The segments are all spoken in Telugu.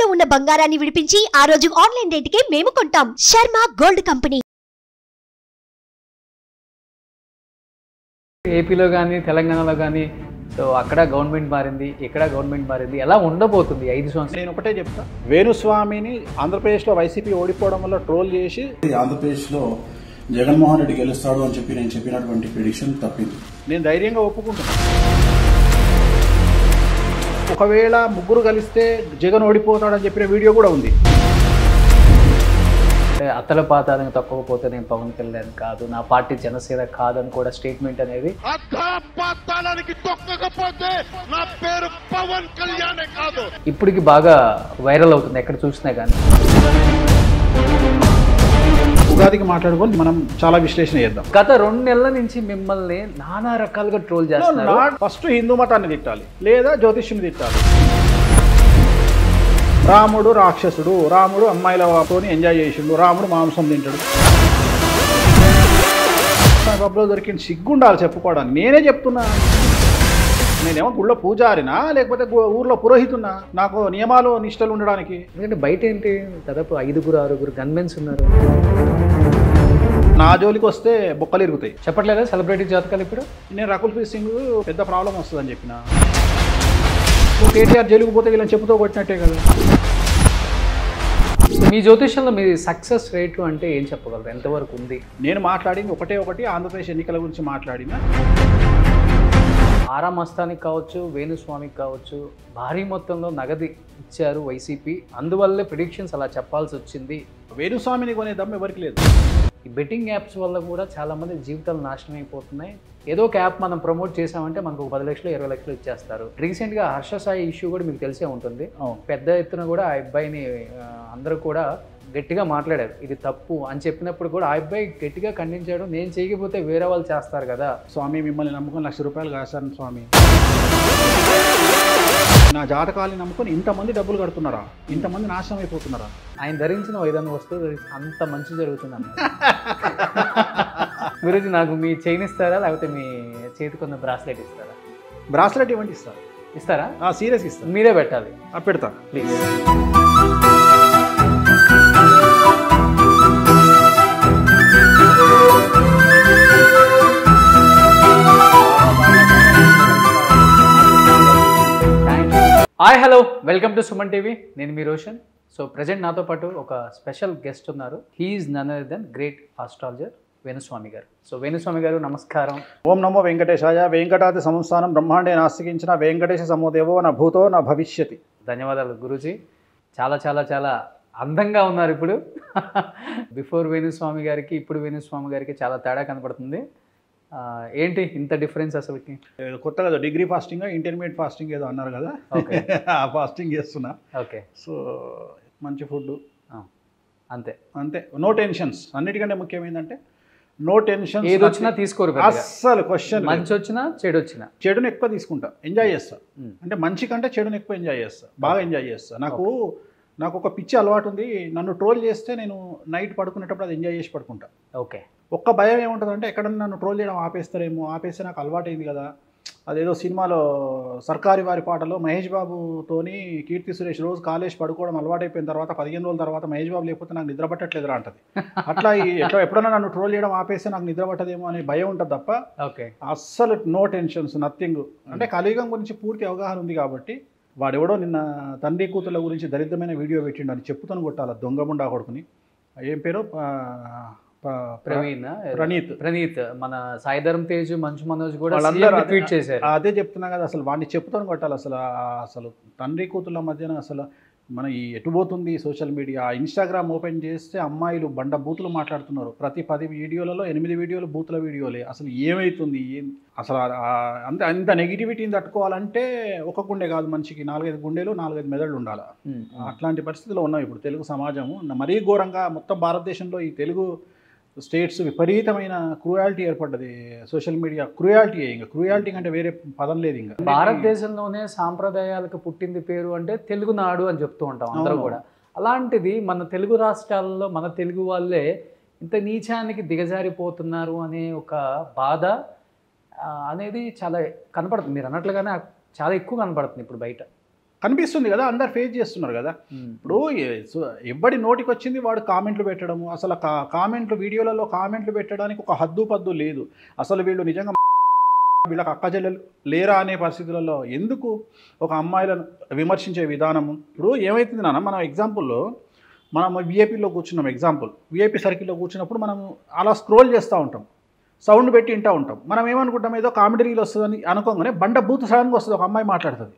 తాకట్టులో ఉన్న బంగారాన్ని విడిపించి ఆ రోజు ఆన్లైన్ రేటుకే మేము కొంటాం. Sharma gold company. ఏపీలో కానీ తెలంగాణలో కానీ సో అక్కడ గవర్నమెంట్ మారింది, ఇక్కడ గవర్నమెంట్ మారింది, ఎలా ఉండబోతుంది 5 సంవత్సరాలు? నేను ఒకటే చెప్తా, వేణుస్వామిని ఆంధ్రప్రదేశ్లో వైసీపీ ఓడిపోవడం వల్ల ట్రోల్ చేసి ఆంధ్రప్రదేశ్లో జగన్మోహన్ రెడ్డి గెలుస్తాడు అని చెప్పి నేను చెప్పినటువంటి ప్రిడిక్షన్ తప్పింది. నేను ధైర్యంగా ఒప్పుకుంటున్నాను. ఒకవేళ ముగ్గురు కలిస్తే జగన్ ఓడిపోతాడని చెప్పిన వీడియో కూడా ఉంది. అత్తల పాతాలను తప్పకపోతే నేను పవన్ కళ్యాణ్ కాదు, నా పార్టీ జనసేన కాదని కూడా స్టేట్మెంట్ అనేది. ఇప్పటికి బాగా వైరల్ అవుతుంది ఎక్కడ చూసినా కానీ. ఉగాదికి మాట్లాడుకొని మనం చాలా విశ్లేషణ చేద్దాం. గత 2 నెలల నుంచి మిమ్మల్ని నానా రకాలుగా ట్రోల్ చేస్తున్నారు. ఫస్ట్ హిందూ మతాన్ని తిట్టాలి, లేదా జ్యోతిష్యుని తిట్టాలి. రాముడు రాక్షసుడు, రాముడు అమ్మాయిలతోని ఎంజాయ్ చేసిండు, రాముడు మాంసం తింటాడు. పబ్లో దొరికిన సిగ్గుండాలి చెప్పుకోవడానికి. నేనే చెప్తున్నా, నేనేమో గుళ్ళో పూజారినా లేకపోతే ఊర్లో పురోహితున్నా? నాకు నియమాలు నిష్టలు ఉండడానికి. ఎందుకంటే బయట ఏంటి దాదాపు 5-6 గన్మెన్స్ ఉన్నారు. నా జోలికి వస్తే బొక్కలు ఇరుగుతాయి. చెప్పట్లేదా సెలబ్రిటీ జాతకాలు? ఇప్పుడు నేను రకుల్ ప్రీత్ సింగ్ పెద్ద ప్రాబ్లం వస్తుందని చెప్పిన. కేటీఆర్ జైలుకు పోతే వీళ్ళని చెప్పుతో కొట్టినట్టే కదా. మీ జ్యోతిష్యంలో మీ సక్సెస్ రేటు అంటే ఏం చెప్పగలరు? ఎంతవరకు ఉంది? నేను మాట్లాడింది ఒకటి ఆంధ్రప్రదేశ్ ఎన్నికల గురించి మాట్లాడిన. ఆరా మస్తానికి కావచ్చు, వేణుస్వామికి కావచ్చు, భారీ మొత్తంలో నగదు ఇచ్చారు వైసీపీ. అందువల్లే ప్రిడిక్షన్స్ అలా చెప్పాల్సి వచ్చింది. వేణుస్వామిని కొనే దమ్ము ఎవరికి లేదు. ఈ బెట్టింగ్ యాప్స్ వల్ల కూడా చాలామంది జీవితాలు నాశనం అయిపోతున్నాయి. ఏదో ఒక యాప్ మనం ప్రమోట్ చేసామంటే మనకు 10 లక్షలు 20 లక్షలు ఇచ్చేస్తారు. రీసెంట్గా హర్ష సాయి ఇష్యూ కూడా మీకు తెలిసే ఉంటుంది. పెద్ద ఎత్తున కూడా ఆ అబ్బాయిని అందరూ కూడా గట్టిగా మాట్లాడారు, ఇది తప్పు అని చెప్పినప్పుడు కూడా ఆ అబ్బాయి గట్టిగా ఖండించాడు. నేను చేయకపోతే వేరే వాళ్ళు చేస్తారు కదా. స్వామి మిమ్మల్ని నమ్ముకొని ₹1,00,000 కాశాను స్వామి. నా జాతకాన్ని నమ్ముకొని ఇంతమంది డబ్బులు కడుతున్నారా? ఇంతమంది నాశనం అయిపోతున్నారా? ఆయన ధరించిన ఏదైనా వస్తువు అంత మంచి జరుగుతుంది అన్న. గురించి నాకు మీ చైన్ ఇస్తారా, లేకపోతే మీ చేతికున్న బ్రాస్లెట్ ఇస్తారా? బ్రాస్లెట్ ఇవ్వండి. ఇస్తారా? సీరియస్ ఇస్తాను. మీరే పెట్టాలి. పెడతా please. Hi hello, welcome to Suman TV. నేను మీ రోషన్. సో ప్రజెంట్ నాతో పాటు ఒక స్పెషల్ గెస్ట్ ఉన్నారు. He is none other than great astrologer Venuswamy గారు. సో వేణుస్వామి గారు నమస్కారం. ఓం నమో వెంకటేశాయ. వెంకటాది సంస్థానం బ్రహ్మాండే నాస్తికించిన వెంకటేశ సమోదేవో నా భూతో నా భవిష్యతి. ధన్యవాదాలు గురూజీ. చాలా చాలా చాలా అందంగా ఉన్నారు ఇప్పుడు. బిఫోర్ వేణుస్వామి గారికి ఇప్పుడు వేణుస్వామి గారికి చాలా తేడా కనపడుతుంది. ఏంటి ఇంత డిఫరెన్స్ అసలుకి? కొత్తగా డిగ్రీ ఫాస్టింగ్, ఇంటర్మీడియట్ ఫాస్టింగ్ ఏదో అన్నారు కదా, ఆ ఫాస్టింగ్ చేస్తున్నా. ఓకే. సో మంచి ఫుడ్, అంతే అంతే. No tensions. అన్నిటికంటే ముఖ్యం ఏంటంటే నో టెన్షన్. ఏది వచ్చినా తీసుకోరు అస్సలు. క్వశ్చన్ మంచి వచ్చినా చెడు వచ్చినా చెడుని ఎక్కువ తీసుకుంటా, ఎంజాయ్ చేస్తా. అంటే మంచి కంటే చెడుని ఎక్కువ ఎంజాయ్ చేస్తా, బాగా ఎంజాయ్ చేస్తా. నాకు ఒక పిచ్చి అలవాటు ఉంది. నన్ను ట్రోల్ చేస్తే నేను నైట్ పడుకునేటప్పుడు అది ఎంజాయ్ చేసి పడుకుంటా. ఓకే. ఒక్క భయం ఏముంటుందంటే ఎక్కడన్నా నన్ను ట్రోల్ చేయడం ఆపేస్తే నాకు అలవాటైంది కదా. అదేదో సినిమాలో సర్కారీ వారి పాటలో మహేష్ బాబుతోని కీర్తి సురేష్ రోజు కాలేజ్ పడుకోవడం అలవాటైపోయిన తర్వాత 15 రోజుల తర్వాత మహేష్ బాబు లేకపోతే నాకు నిద్ర పట్టట్లేదురా అంటది. అట్లా ఎప్పుడన్నా నన్ను ట్రోల్ చేయడం ఆపేస్తే నాకు నిద్ర పట్టదేమో అనే భయం ఉంటుంది తప్ప అస్సలు నో టెన్షన్స్, నథింగ్. అంటే కలియుగం గురించి పూర్తి అవగాహన ఉంది కాబట్టి. వాడెవడో నిన్న తండ్రి కూతుళ్ళ గురించి దరిద్రమైన వీడియో పెట్టిండు అని చెప్పుతాను కొట్టాల దొంగముండా కొడుకుని. ఏం పేరు? ప్రణీత్. మన సాయిధరం తేజ్, మంచు మనోజ్ కూడా ట్వీట్ చేశారు. అదే చెప్తున్నా కదా, అసలు వాడిని చెప్తాను కొట్టాలి. అసలు తండ్రి కూతుళ్ళ మధ్యన అసలు మన ఈ ఎటుపోతుంది సోషల్ మీడియా. ఇన్స్టాగ్రామ్ ఓపెన్ చేస్తే అమ్మాయిలు బండ బూతులు మాట్లాడుతున్నారు. ప్రతి 10 వీడియోలలో 8 వీడియోలు బూతుల వీడియోలే. అసలు ఏమవుతుంది? అసలు అంత నెగిటివిటీని తట్టుకోవాలంటే ఒక గుండె కాదు మనిషికి, 4-5 గుండెలు 4-5 మెదళ్ళు ఉండాలి. అట్లాంటి పరిస్థితిలో ఉన్నాం ఇప్పుడు తెలుగు సమాజము. మరీ ఘోరంగా మొత్తం భారతదేశంలో ఈ తెలుగు స్టేట్స్ విపరీతమైన క్రూయాలిటీ ఏర్పడ్డది. Social media cruelty. ఇంకా క్రూయాలిటీ అంటే వేరే పదం లేదు. ఇంకా భారతదేశంలోనే సాంప్రదాయాలకు పుట్టింది పేరు అంటే తెలుగునాడు అని చెప్తూ ఉంటాం అందరూ కూడా. అలాంటిది మన తెలుగు రాష్ట్రాల్లో మన తెలుగు వాళ్ళే ఇంత నీచానికి దిగజారిపోతున్నారు అనే ఒక బాధ అనేది చాలా కనపడుతుంది. మీరు అన్నట్లుగానే చాలా ఎక్కువ కనపడుతుంది ఇప్పుడు బయట. కనిపిస్తుంది కదా, అందరు ఫేస్ చేస్తున్నారు కదా. ఇప్పుడు ఎవడి నోటికి వచ్చింది వాడు కామెంట్లు పెట్టడము, అసలు కామెంట్లు వీడియోలలో కామెంట్లు పెట్టడానికి ఒక హద్దు పద్దు లేదు. అసలు వీళ్ళు నిజంగా వీళ్ళకి అక్కచెల్లెలు లేరా అనే పరిస్థితులలో ఎందుకు ఒక అమ్మాయిలను విమర్శించే విధానము. ఇప్పుడు ఏమవుతుంది నాన్న, మనం ఎగ్జాంపుల్లో మనం విఐపీలో కూర్చున్నాం, ఎగ్జాంపుల్ విఐపీ సర్కిల్లో కూర్చున్నప్పుడు మనం అలా స్క్రోల్ చేస్తూ ఉంటాం, సౌండ్ పెట్టి వింటూ ఉంటాం. మనం ఏమనుకుంటాం, ఏదో కామెడీ రీల్ వస్తుందని అనుకోగానే బండ బూత్ సడన్గా వస్తుంది, ఒక అమ్మాయి మాట్లాడుతుంది.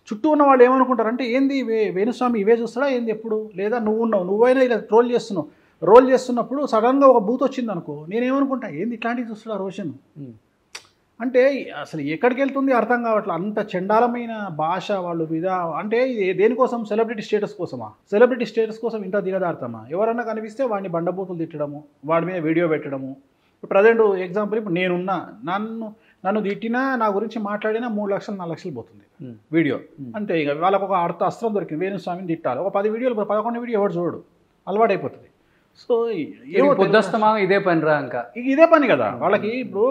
చుట్టూ ఉన్న వాళ్ళు ఏమనుకుంటారంటే ఏంది వేణుస్వామి ఇవే చూస్తాడా ఏంది ఎప్పుడు, లేదా నువ్వైనా ఇలా రోల్ చేస్తున్నప్పుడు సడన్గా ఒక బూత్ వచ్చింది అనుకో, నేనేమనుకుంటా ఏంది ఇట్లాంటివి చూస్తున్నా రోషన్ అంటే అసలు ఎక్కడికి వెళ్తుంది అర్థం కావట్లేదు. అంత చండాలమైన భాష వాళ్ళు అంటే ఇది దేనికోసం, సెలబ్రిటీ స్టేటస్ కోసమా? సెలబ్రిటీ స్టేటస్ కోసం ఇంత దిగదారుతామా? ఎవరన్నా కనిపిస్తే వాడిని బండబూతులు తిట్టడము, వాడి మీద వీడియో పెట్టడము. ప్రజెంట్ ఎగ్జాంపుల్, ఇప్పుడు నేనున్నా, నన్ను తిట్టినా నా గురించి మాట్లాడినా 3 లక్షలు 4 లక్షలు పోతుంది వీడియో. అంటే ఇక వాళ్ళకు ఒక అస్త్రం దొరికింది, వేణుస్వామిని తిట్టాలి. ఒక 10 వీడియోలు 11 వీడియో ఎవరు చూడడు, అలవాటు అయిపోతుంది. సో ఇదే పని రా, ఇంకా ఇదే పని కదా వాళ్ళకి. ఇప్పుడు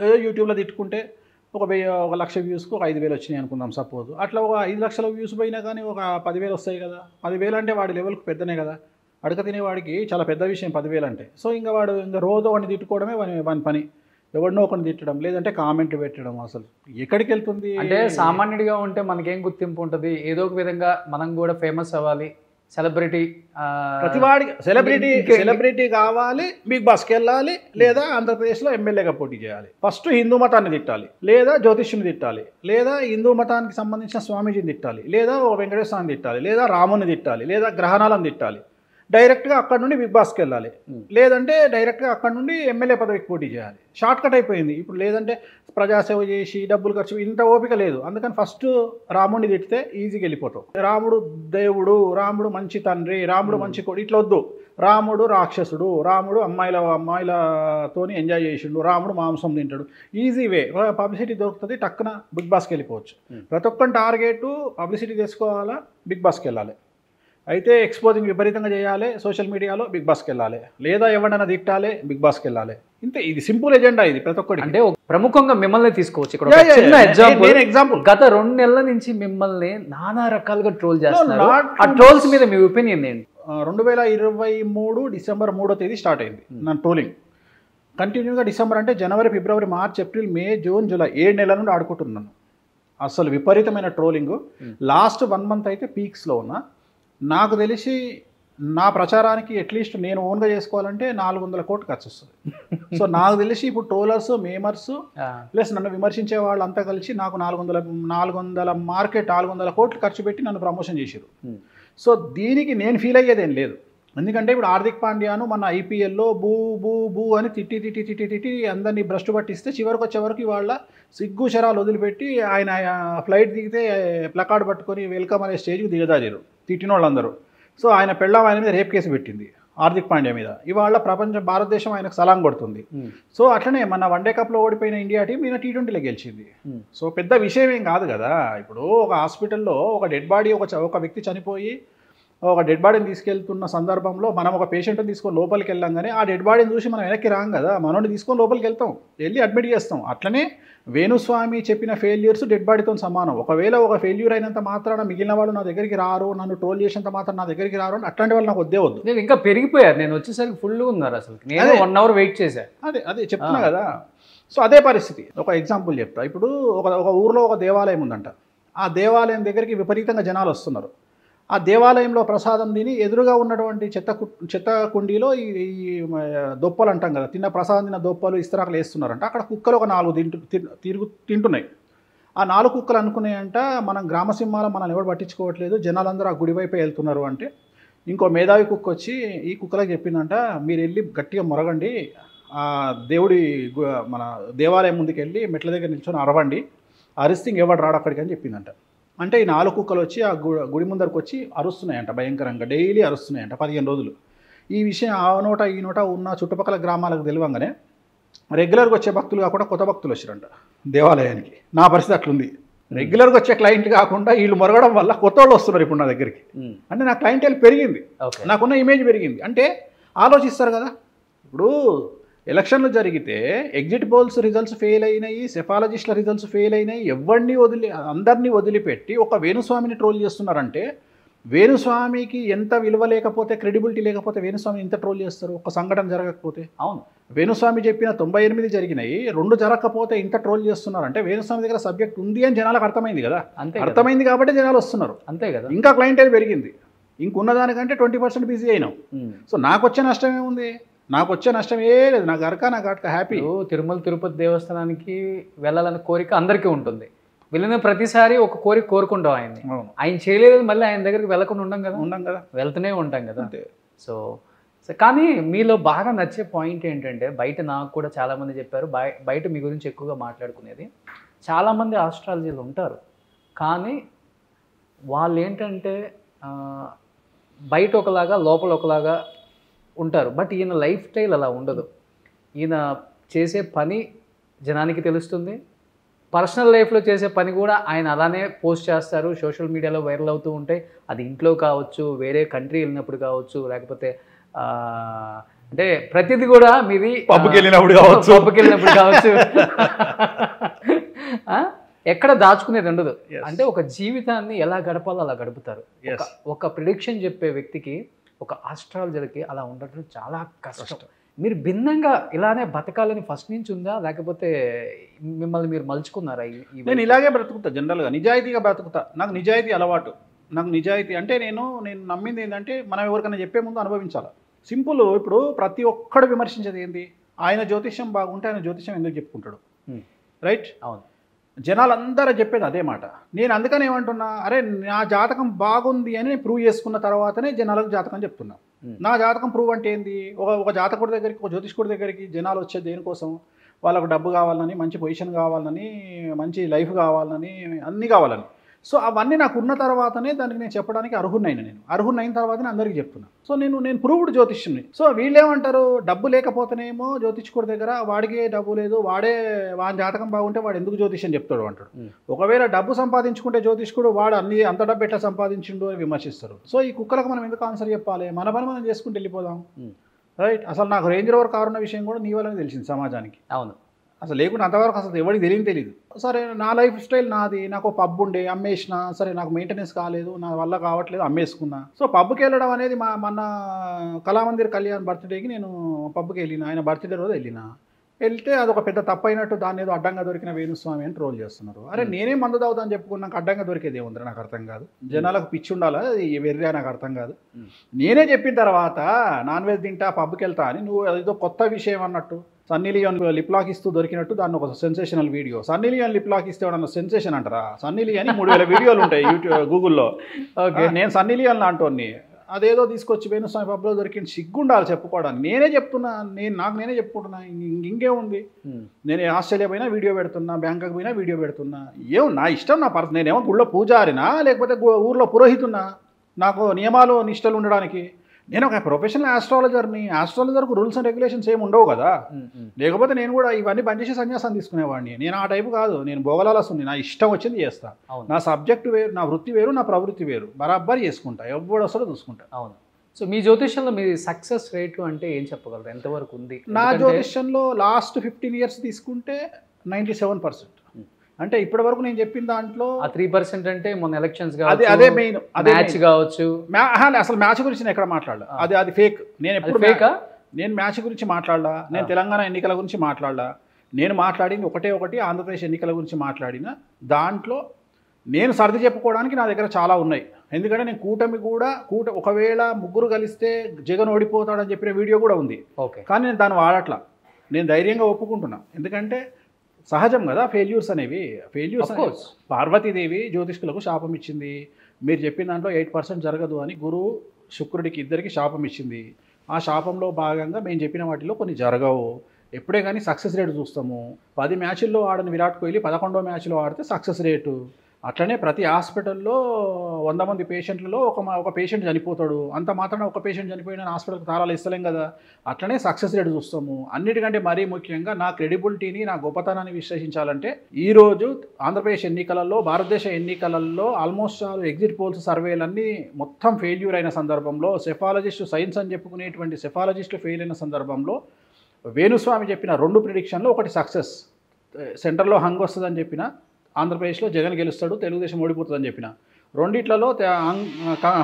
ఏదో యూట్యూబ్లో తిట్టుకుంటే ఒక 1,00,000 వ్యూస్కి ఒక 5,000 వచ్చినాయి అనుకుందాం సపోజ్. అట్లా ఒక 5 లక్షల వ్యూస్ పోయినా కానీ ఒక 10,000 వస్తాయి కదా. 10,000 అంటే వాడి లెవెల్కి పెద్దనే కదా, అడక తినేవాడికి చాలా పెద్ద విషయం 10,000 అంటే. సో ఇంకా వాడు రోజు వాడిని తిట్టుకోవడమే వాని పని, ఎవరినో ఒకరిని తిట్టడం, లేదంటే కామెంట్లు పెట్టడం. అసలు ఎక్కడికి వెళ్తుంది అంటే సామాన్యుడిగా ఉంటే మనకేం గుర్తింపు ఉంటుంది, ఏదో ఒక విధంగా మనం కూడా ఫేమస్ అవ్వాలి, సెలబ్రిటీ, ప్రతివాడికి సెలబ్రిటీ కావాలి, బిగ్ బాస్కి వెళ్ళాలి, లేదా ఆంధ్రప్రదేశ్లో ఎమ్మెల్యేగా పోటీ చేయాలి. ఫస్ట్ హిందూ మతాన్ని తిట్టాలి, లేదా జ్యోతిష్యుని తిట్టాలి, లేదా హిందూ మతానికి సంబంధించిన స్వామీజీని తిట్టాలి, లేదా వెంకటేశ్వరాన్ని తిట్టాలి, లేదా రాముని తిట్టాలి, లేదా గ్రహణాలను తిట్టాలి. డైరెక్ట్గా అక్కడ నుండి బిగ్ బాస్కి వెళ్ళాలి, లేదంటే డైరెక్ట్గా అక్కడ నుండి ఎమ్మెల్యే పదవికి పోటీ చేయాలి. షార్ట్ కట్ అయిపోయింది ఇప్పుడు. లేదంటే ప్రజాసేవ చేసి డబ్బులు ఖర్చు, ఇంత ఓపిక లేదు. అందుకని ఫస్ట్ రాముడిని తిడితే ఈజీగా వెళ్ళిపోతాం. రాముడు దేవుడు, రాముడు మంచి తండ్రి, రాముడు మంచి కొడు, ఇట్లా వద్దు. రాముడు రాక్షసుడు, రాముడు అమ్మాయిలతోని ఎంజాయ్ చేసిండు, రాముడు మాంసం తింటాడు. ఈజీ వే, పబ్లిసిటీ దొరుకుతుంది, టక్కున బిగ్ బాస్కి వెళ్ళిపోవచ్చు. ప్రతి ఒక్కరి టార్గెట్ పబ్లిసిటీ తెచ్చుకోవాలా, బిగ్ బాస్కి వెళ్ళాలి. అయితే ఎక్స్పోజింగ్ విపరీతంగా చేయాలి సోషల్ మీడియాలో, బిగ్ బాస్కి వెళ్ళాలి, లేదా ఎవరైనా తిట్టాలి, బిగ్ బాస్కి వెళ్ళాలి. ఇంతే, ఇది సింపుల్ ఎజెండా ఇది ప్రతి ఒక్కటి. అంటే ప్రముఖంగా మిమ్మల్ని తీసుకోవచ్చు. ఇక్కడ చిన్న ఎగ్జాంపుల్, గత 2 నెలల నుంచి మిమ్మల్ని నానా రకాలుగా ట్రోల్ చేస్తున్నారు. ఆ ట్రోల్స్ మీద మీ ఒపీనియన్ ఏంటి? 2023 డిసెంబర్ 3వ తేదీ స్టార్ట్ అయింది నా ట్రోలింగ్. కంటిన్యూగా డిసెంబర్ అంటే జనవరి, ఫిబ్రవరి, మార్చ్, ఏప్రిల్, మే, జూన్, జూలై 7 నెలల నుండి ఆడుకుంటున్నాను. అసలు విపరీతమైన ట్రోలింగ్. లాస్ట్ 1 మంత్ అయితే పీక్స్లో ఉన్నా. నాకు తెలిసి నా ప్రచారానికి అట్లీస్ట్ నేను ఓన్గా చేసుకోవాలంటే 400 కోట్లు ఖర్చు వస్తుంది. సో నాకు తెలిసి ఇప్పుడు ట్రోలర్స్, మేమర్స్ ప్లస్ నన్ను విమర్శించే వాళ్ళంతా కలిసి నాకు 400 కోట్లు ఖర్చు పెట్టి నన్ను ప్రమోషన్ చేశారు. సో దీనికి నేను ఫీల్ అయ్యేదేం లేదు. ఎందుకంటే ఇప్పుడు హార్దిక్ పాండ్యాను మన ఐపీఎల్లో బూ బూ బూ అని తిట్టి అందరినీ భ్రష్టు పట్టిస్తే చివరికి వచ్చేవరకు వాళ్ళ సిగ్గు శరాలు వదిలిపెట్టి ఆయన ఫ్లైట్ దిగితే ప్లకార్డ్ పట్టుకొని వెల్కమ్ అనే స్టేజ్కి దిగదారారు తిట్టిన వాళ్ళందరూ. సో ఆయన పెళ్ళాం ఆయన మీద రేప్ కేసు పెట్టింది హార్దిక్ పాండ్యా మీద. ఇవాళ భారతదేశం ఆయనకు సలాం కొడుతుంది. సో అట్లనే మన వన్డే కప్లో ఓడిపోయిన ఇండియా టీం ఈయన T20లో గెలిచింది. సో పెద్ద విషయం ఏం కాదు కదా. ఇప్పుడు ఒక హాస్పిటల్లో ఒక డెడ్ బాడీ, ఒక వ్యక్తి చనిపోయి ఒక డెడ్ బాడీని తీసుకెళ్తున్న సందర్భంలో మనం ఒక పేషెంట్ని తీసుకొని లోపలికి వెళ్ళంగానే ఆ డెడ్ బాడీని చూసి మనం వెనక్కి రాం కదా, మనోడిని తీసుకొని లోపలికి వెళ్తాం, వెళ్ళి అడ్మిట్ చేస్తాం. అట్లనే వేణుస్వామి చెప్పిన ఫెయిల్యూర్స్ డెడ్ బాడీతో సమానం. ఒకవేళ ఒక ఫెయిల్యూర్ అయినంత మాత్రాన మిగిలిన వాళ్ళు నా దగ్గరికి రారు, నన్ను ట్రోల్ చేసినంత మాత్రం నా దగ్గరికి రారు అని అట్లాంటి వాళ్ళు నాకు వద్దు. నేను ఇంకా పెరిగిపోయారు, నేను వచ్చేసరికి ఫుల్గా ఉన్నారు. అసలు నేను 1 అవర్ వెయిట్ చేశాను. అదే చెప్తున్నా కదా. సో అదే పరిస్థితి. ఒక ఎగ్జాంపుల్ చెప్తా. ఇప్పుడు ఒక ఊరిలో ఒక దేవాలయం ఉందంట. ఆ దేవాలయం దగ్గరికి విపరీతంగా జనాలు వస్తున్నారు. ఆ దేవాలయంలో ప్రసాదం తిని ఎదురుగా ఉన్నటువంటి చెత్త కుండీలో ఈ దొప్పలు అంటాం కదా, ప్రసాదం తిన్న దొప్పలు ఇస్తరాకులు వేస్తున్నారంట. అక్కడ కుక్కలు ఒక 4 తింటున్నాయి. ఆ 4 కుక్కలు అనుకున్నాయంట మనం గ్రామసింహాల మనల్ని ఎవరు పట్టించుకోవట్లేదు, జనాలందరూ ఆ గుడి వైపే వెళ్తున్నారు అంటే ఇంకో మేధావి కుక్క వచ్చి ఈ కుక్కలకు చెప్పిందంట, మీరు వెళ్ళి గట్టిగా మొరగండి, ఆ దేవుడి మన దేవాలయం ముందుకు వెళ్ళి మెట్ల దగ్గర నిల్చొని అరవండి, అరిస్తే ఎవడు రాడు అక్కడికి అని చెప్పిందంట. అంటే ఈ 4 కుక్కలు వచ్చి ఆ గుడి ముందరకు వచ్చి అరుస్తున్నాయంట, భయంకరంగా డైలీ అరుస్తున్నాయంట 15 రోజులు. ఈ విషయం ఆ నోట ఈ నోట ఉన్న చుట్టుపక్కల గ్రామాలకు తెలియంగానే రెగ్యులర్గా వచ్చే భక్తులు కాకుండా కొత్త భక్తులు వచ్చారంట దేవాలయానికి. నా పరిస్థితి అట్లుంది. రెగ్యులర్గా వచ్చే క్లయింట్ కాకుండా వీళ్ళు మొరగడం వల్ల కొత్త వాళ్ళు వస్తున్నారు ఇప్పుడు నా దగ్గరికి. అంటే నా క్లయింటేల్ పెరిగింది, నాకున్న ఇమేజ్ పెరిగింది. అంటే ఆలోచిస్తారు కదా. ఇప్పుడు ఎలక్షన్లు జరిగితే ఎగ్జిట్ పోల్స్ రిజల్ట్స్ ఫెయిల్ అయినాయి, సెఫాలజిస్టుల రిజల్ట్స్ ఫెయిల్ అయినాయి, అందరినీ వదిలిపెట్టి ఒక వేణుస్వామిని ట్రోల్ చేస్తున్నారంటే వేణుస్వామికి ఎంత విలువ లేకపోతే, క్రెడిబిలిటీ లేకపోతే వేణుస్వామిని ఎంత ట్రోల్ చేస్తారు ఒక సంఘటన జరగకపోతే? అవును, వేణుస్వామి చెప్పిన 98 జరిగినాయి, 2 జరగకపోతే ఇంత ట్రోల్ చేస్తున్నారంటే వేణుస్వామి దగ్గర సబ్జెక్ట్ ఉంది అని జనాలకు అర్థమైంది కదా. అర్థమైంది కాబట్టి జనాలు వస్తున్నారు. అంతే కదా. ఇంకా క్లయింటైల్ పెరిగింది, ఇంకున్న దానికంటే 20% బిజీ అయినాం. సో నాకు వచ్చే నష్టం ఏముంది? నాకు వచ్చే నష్టం ఏ లేదు. నాకు గట్క హ్యాపీ. తిరుమల తిరుపతి దేవస్థానానికి వెళ్ళాలనే కోరిక అందరికీ ఉంటుంది. వెళ్ళిన ప్రతిసారి ఒక కోరిక కోరుకుంటాం ఆయన్ని. ఆయన చేయలేదు మళ్ళీ ఆయన దగ్గరికి వెళ్ళకుండా ఉండం కదా, వెళ్తూనే ఉంటాం కదా. సో కానీ మీలో బాగా నచ్చే పాయింట్ ఏంటంటే, బయట నాకు కూడా చాలామంది చెప్పారు, బయట మీ గురించి ఎక్కువగా మాట్లాడుకునేది, చాలామంది ఆస్ట్రాలజీలు ఉంటారు కానీ వాళ్ళు ఏంటంటే బయట ఒకలాగా లోపల ఒకలాగా ఉంటారు. బట్ ఈయన లైఫ్ స్టైల్ అలా ఉండదు. ఈయన చేసే పని జనానికి తెలుస్తుంది, పర్సనల్ లైఫ్లో చేసే పని కూడా ఆయన అలానే పోస్ట్ చేస్తారు, సోషల్ మీడియాలో వైరల్ అవుతూ ఉంటాయి. అది ఇంట్లో కావచ్చు, వేరే కంట్రీ వెళ్ళినప్పుడు కావచ్చు, లేకపోతే అంటే ప్రతిదీ కూడా మీది పబ్కి వెళ్ళినప్పుడు కావచ్చు ఎక్కడ దాచుకునేది ఉండదు. అంటే ఒక జీవితాన్ని ఎలా గడపాలో అలా గడుపుతారు. ఒక ప్రిడిక్షన్ చెప్పే వ్యక్తికి, ఒక ఆస్ట్రాలజర్కి అలా ఉండటం చాలా కష్టం. మీరు భిన్నంగా ఇలానే బతకాలని ఫస్ట్ నుంచి ఉందా, లేకపోతే మిమ్మల్ని మీరు మలుచుకున్నారా? నేను ఇలాగే బ్రతుకుతా, జనరల్గా నిజాయితీగా బ్రతుకుతా. నాకు నిజాయితీ అలవాటు. నాకు నిజాయితీ అంటే నేను నమ్మింది ఏంటంటే, మనం ఎవరికైనా చెప్పే ముందు అనుభవించాలి. సింపుల్. ఇప్పుడు ప్రతి ఒక్కడు విమర్శించేది ఏంది? ఆయన జ్యోతిష్యం బాగుంటే ఆయన జ్యోతిష్యం ఎందుకు చెప్పుకుంటాడు, రైట్? అవును. జనాలందరూ చెప్పేది అదే మాట. నేను అందుకని ఏమంటున్నా, అరే నా జాతకం బాగుంది అని ప్రూవ్ చేసుకున్న తర్వాతనే జనాలకు జాతకం చెప్తున్నా. నా జాతకం ప్రూవ్ అంటే ఏంది? ఒక జాతకుడి దగ్గరికి, ఒక జ్యోతిష్కుడి దగ్గరికి జనాలు వచ్చేది దేనికోసం? వాళ్ళకు డబ్బు కావాలని, మంచి పొజిషన్ కావాలని, మంచి లైఫ్ కావాలని, అన్నీ కావాలని. సో అవన్నీ నాకు ఉన్న తర్వాతనే దానికి నేను చెప్పడానికి అర్హున్నైనా. నేను అర్హున్నైన తర్వాతనే అందరికీ చెప్తున్నా. సో నేను ప్రూవ్డ్ జ్యోతిష్యుని. సో వీళ్ళేమంటారు, డబ్బు లేకపోతేనేమో జ్యోతిష్కుడి దగ్గర వాడికే డబ్బు లేదు, వాడి జాతకం బాగుంటే వాడు ఎందుకు జ్యోతిష్యం చెప్తాడు అంటాడు. ఒకవేళ డబ్బు సంపాదించుకుంటే జ్యోతిష్కుడు వాడు అంత డబ్బు ఎట్లా సంపాదించిండు అని విమర్శిస్తారు. సో ఈ కుక్కలకు మనం ఎందుకు ఆన్సర్ చెప్పాలి? మన పని మనం చేసుకుంటూ వెళ్ళిపోదాం, రైట్? అసలు నాకు రేంజ్ రోవర్ కారు ఉన్న విషయం కూడా నీ వల్లనే తెలిసింది సమాజానికి. అవును. అసలు లేకుండా అంతవరకు అసలు ఎవరికి తెలియదు. సరే నా లైఫ్ స్టైల్ నాది, నాకు పబ్ ఉండే అమ్మేసిన, సరే నాకు మెయింటెనెన్స్ కాలేదు, నా వల్ల కావట్లేదు, అమ్మేసుకున్నా. సో పబ్కి వెళ్ళడం అనేది మన కళామందిర్ కళ్యాణ్ బర్త్డేకి నేను పబ్కి వెళ్ళిన, ఆయన బర్త్డే రోజు వెళ్తే అదొక పెద్ద తప్పు అయినట్టు దాన్ని ఏదో అడ్డంగా దొరికిన వేణుస్వామి అని ట్రోల్ చేస్తున్నారు. అరే నేనే మందు తాగుతాను చెప్పుకుని నాకు అడ్డంగా దొరికేది ఏముంది? నాకు అర్థం కాదు. జనాలకు పిచ్చి ఉండాలా, వెర్రా? నాకు అర్థం కాదు. నేనే చెప్పిన తర్వాత నాన్ వెజ్ తింటా, పబ్కి వెళ్తా అని నువ్వు ఏదో కొత్త విషయం అన్నట్టు, సన్నీ లియోన్ లిప్ లాక్ ఇస్తూ దొరికినట్టు దాన్ని ఒక sensational video. Sunny Leone lip lock ఇస్తే ఏమన్నా సెన్సేషన్ అంటారా? సన్నీ లియోన్ 3000 వీడియోలు ఉంటాయి యూట్యూబ్, గూగుల్లో. నేను సన్నీ లియోన్ లాంటి అదేదో తీసుకొచ్చి వేణుస్వామి పబ్లో దొరికిన సిగ్గుండాలి చెప్పుకోవడానికి. నేనే చెప్తున్నా, నేనే చెప్పుకుంటున్నా, ఇంకేముంది? నేను ఆస్ట్రేలియా పోయినా వీడియో పెడుతున్నా, బ్యాంకాక్ పోయినా వీడియో పెడుతున్నా. నా ఇష్టం, నా నేనేమో గుళ్ళో పూజారినా లేకపోతే ఊర్లో పురోహితున్నా? నాకు నియమాలు నిష్టలు ఉండడానికి. నేను ఒక ప్రొఫెషనల్ ఆస్ట్రాలజర్ని. ఆస్ట్రాలజర్కు రూల్స్ అండ్ రెగ్యులేషన్స్ ఏమి ఉండవు కదా. లేకపోతే నేను కూడా ఇవన్నీ బంద్ చేసి సన్యాసం తీసుకునేవాడిని. నేను ఆ టైపు కాదు. నేను భోగలాలస్తుంది, నా ఇష్టం వచ్చింది చేస్తా. నా సబ్జెక్ట్ వేరు, నా వృత్తి వేరు, నా ప్రవృత్తి వేరు, బరాబర్ చేసుకుంటా. ఎవడు వస్తాడో చూసుకుంటా. అవును. సో మీ జ్యోతిష్యంలో మీ సక్సెస్ రేటు అంటే ఏం చెప్పగలరు? ఎంతవరకు ఉంది? నా జ్యోతిష్యంలో లాస్ట్ 15 years తీసుకుంటే 97%. అంటే ఇప్పటి వరకు నేను చెప్పిన దాంట్లో 3% అంటే మొన్న ఎలక్షన్స్ అదే మెయిన్, మ్యాచ్ కావచ్చు. అసలు మ్యాచ్ గురించి నేను ఎక్కడ మాట్లాడలా. అది ఫేక్. నేను ఎప్పుడు నేను మ్యాచ్ గురించి మాట్లాడలా. నేను తెలంగాణ ఎన్నికల గురించి మాట్లాడలా. నేను మాట్లాడింది ఒకటి ఆంధ్రప్రదేశ్ ఎన్నికల గురించి మాట్లాడిన దాంట్లో నేను సర్ది చెప్పుకోవడానికి నా దగ్గర చాలా ఉన్నాయి. ఎందుకంటే నేను కూటమి కూడా ఒకవేళ ముగ్గురు కలిస్తే జగన్ ఓడిపోతాడని చెప్పిన వీడియో కూడా ఉంది. కానీ నేను దాన్ని వాడట్లా. నేను ధైర్యంగా ఒప్పుకుంటున్నా. ఎందుకంటే సహజం కదా ఫెయిల్యూర్స్ అనేవి. ఫెయిల్యూర్స్ పార్వతీదేవి జ్యోతిష్కులకు శాపం ఇచ్చింది. మీరు చెప్పిన దాంట్లో 8% జరగదు అని గురువు శుక్రుడికి ఇద్దరికి శాపం ఇచ్చింది. ఆ శాపంలో భాగంగా మేము చెప్పిన వాటిలో కొన్ని జరగవు. ఎప్పుడే కానీ సక్సెస్ రేటు చూస్తాము. 10 మ్యాచ్ల్లో ఆడని విరాట్ కోహ్లీ 11వ మ్యాచ్లో ఆడితే సక్సెస్ రేటు. అట్లనే ప్రతి హాస్పిటల్లో 100 మంది పేషెంట్లలో ఒక పేషెంట్ చనిపోతాడు. అంత మాత్రాన ఒక పేషెంట్ చనిపోయిన హాస్పిటల్కి తాళాలు ఇస్తలేం కదా. అట్లనే సక్సెస్ రేట్ చూస్తాము. అన్నిటికంటే మరీ ముఖ్యంగా నా క్రెడిబిలిటీని, నా గొప్పతనాన్ని విశ్లేషించాలంటే ఈరోజు ఆంధ్రప్రదేశ్ ఎన్నికలలో, భారతదేశ ఎన్నికలలో ఆల్మోస్ట్ ఎగ్జిట్ పోల్స్ సర్వేలన్నీ మొత్తం ఫెయిల్యూర్ అయిన సందర్భంలో, సెఫాలజిస్టు సైన్స్ అని చెప్పుకునేటువంటి సెఫాలజిస్టులు ఫెయిల్ అయిన సందర్భంలో వేణుస్వామి చెప్పిన 2 ప్రిడిక్షన్లు ఒకటి సక్సెస్, సెంటర్లో హంగ్ వస్తుందని చెప్పిన, ఆంధ్రప్రదేశ్లో జగన్ గెలుస్తాడు, తెలుగుదేశం ఓడిపోతుందని చెప్పిన. రెండిట్లలో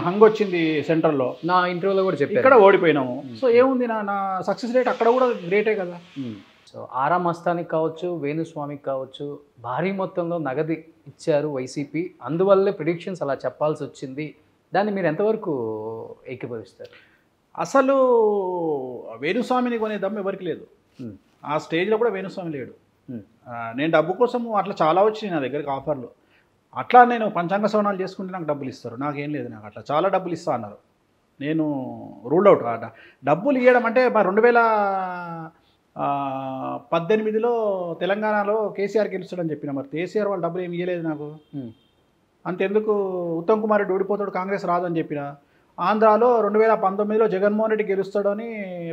హంగ్ వచ్చింది సెంటర్లో, నా ఇంటర్వ్యూలో కూడా చెప్పారు, ఇక్కడ ఓడిపోయినాము. సో ఏముంది, నా సక్సెస్ రేట్ అక్కడ కూడా గ్రేటే కదా. సో ఆరా మస్తానికి కావచ్చు, వేణుస్వామికి కావచ్చు, భారీ మొత్తంలో నగదు ఇచ్చారు వైసీపీ, అందువల్లే ప్రిడిక్షన్స్ అలా చెప్పాల్సి వచ్చింది. దాన్ని మీరు ఎంతవరకు ఏకీభవిస్తారు? అసలు వేణుస్వామిని కొనే దమ్ము ఎవరికి లేదు. ఆ స్టేజ్లో కూడా వేణుస్వామి లేడు. నేను డబ్బు కోసం అట్లా చాలా వచ్చినాయి నా దగ్గరికి ఆఫర్లు. అట్లా నేను పంచాంగ శ్రవణాలు చేసుకుంటే నాకు డబ్బులు ఇస్తారు, నాకేం లేదు, నాకు అట్లా చాలా డబ్బులు ఇస్తా అన్నారు. నేను రూల్ అవుట్. డబ్బులు ఇవ్వడం అంటే 2018లో తెలంగాణలో కేసీఆర్ గెలుస్తాడని చెప్పిన, మరి కేసీఆర్ వాళ్ళు డబ్బులు ఏమి ఇవ్వలేదు నాకు. అంతెందుకు ఉత్తమ్ కుమార్ రెడ్డి ఓడిపోతాడు, కాంగ్రెస్ రాదని చెప్పిన. ఆంధ్రాలో 2019లో జగన్మోహన్ రెడ్డి గెలుస్తాడని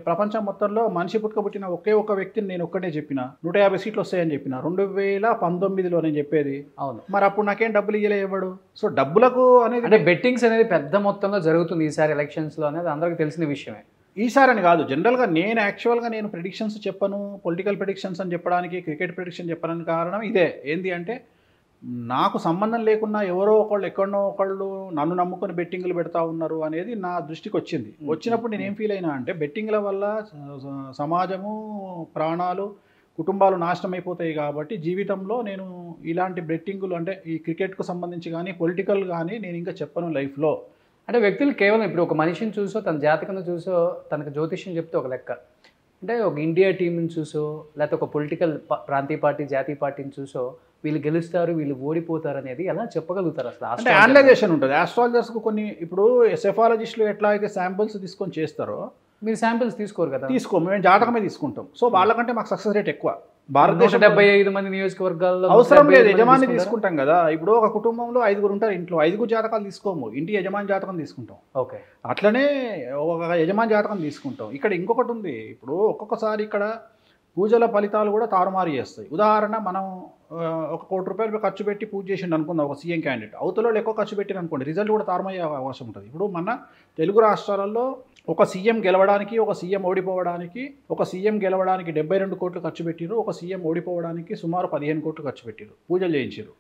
ప్రపంచం మొత్తంలో మనిషి పుట్టుకబుట్టిన ఒకే ఒక్క వ్యక్తిని నేను ఒక్కటే చెప్పిన, 150 సీట్లు వస్తాయని చెప్పిన 2019లో నేను చెప్పేది. అవును, మరి అప్పుడు నాకేం డబ్బులు ఇవ్వడు. సో డబ్బులకు అనేది అంటే బెట్టింగ్స్ అనేది పెద్ద మొత్తంలో జరుగుతుంది ఈసారి ఎలక్షన్స్లో అనేది అందరికీ తెలిసిన విషయమే. ఈసారి అని కాదు, జనరల్గా నేను యాక్చువల్గా నేను ప్రిడిక్షన్స్ చెప్పను, పొలిటికల్ ప్రిడిక్షన్స్ అని చెప్పడానికి, క్రికెట్ ప్రిడిక్షన్ చెప్పడానికి కారణం ఇదే. ఏంది అంటే నాకు సంబంధం లేకున్నా ఎవరో ఒకళ్ళు ఎక్కడనో ఒకళ్ళు నన్ను నమ్ముకొని బెట్టింగ్లు పెడతా ఉన్నారు అనేది నా దృష్టికి వచ్చింది. వచ్చినప్పుడు నేను ఏం ఫీల్ అయినా అంటే బెట్టింగ్ల వల్ల సమాజము, ప్రాణాలు, కుటుంబాలు నాశనం అయిపోతాయి కాబట్టి జీవితంలో నేను ఇలాంటి బెట్టింగులు అంటే ఈ క్రికెట్కు సంబంధించి కానీ పొలిటికల్ కానీ నేను ఇంకా చెప్పను లైఫ్లో. అంటే వ్యక్తులు కేవలం ఇప్పుడు ఒక మనిషిని చూసో, తన జాతకం చూసో, తనకు జ్యోతిష్యం చెప్తే ఒక లెక్క. అంటే ఒక ఇండియా టీంని చూసో, లేకపోతే ఒక పొలిటికల్ ప్రాంతీయ పార్టీ, జాతీయ పార్టీని చూసో వీళ్ళు గెలుస్తారు, వీళ్ళు ఓడిపోతారు అనేది ఎలా చెప్పగలుగుతారు అసలు? అంటే అనలైజేషన్ ఉంటుంది ఆస్ట్రాలజర్స్కు. కొన్ని ఇప్పుడు సెఫాలజిస్టులు ఎట్లా అయితే శాంపిల్స్ తీసుకొని చేస్తారో, మీరు శాంపిల్స్ తీసుకోరు కదా? తీసుకోము, మేము జాతకమే తీసుకుంటాం. సో వాళ్ళకంటే మాకు సక్సెస్ రేట్ ఎక్కువ. భారతదేశం 175 మంది నియోజకవర్గాల్లో అవసరం లేదు, యజమాని తీసుకుంటాం కదా. ఇప్పుడు ఒక కుటుంబంలో 5 ఉంటారు, ఇంట్లో 5 జాతకాలు తీసుకోము, ఇంటి యజమాని జాతకం తీసుకుంటాం. ఓకే, అట్లనే ఒక యజమాని జాతకం తీసుకుంటాం. ఇక్కడ ఇంకొకటి ఉంది, ఇప్పుడు ఒక్కొక్కసారి ఇక్కడ పూజల ఫలితాలు కూడా తారుమారు చేస్తాయి. ఉదాహరణ, మనం 1 కోటి రూపాయలు ఖర్చు పెట్టి పూజ చేసిండు అనుకుందాం ఒక సీఎం క్యాండిడేట్, అవతలలో ఎక్కువ ఖర్చు పెట్టిన అనుకోండి, రిజల్ట్ కూడా తారుమయ్యే అవకాశం ఉంటుంది. ఇప్పుడు మన తెలుగు రాష్ట్రాలలో ఒక సీఎం గెలవడానికి, ఒక సీఎం ఓడిపోవడానికి, ఒక సీఎం గెలవడానికి 72 కోట్లు ఖర్చు పెట్టిరు, ఒక సీఎం ఓడిపోవడానికి సుమారు 15 కోట్లు ఖర్చు పెట్టిరు, పూజలు చేయించారు.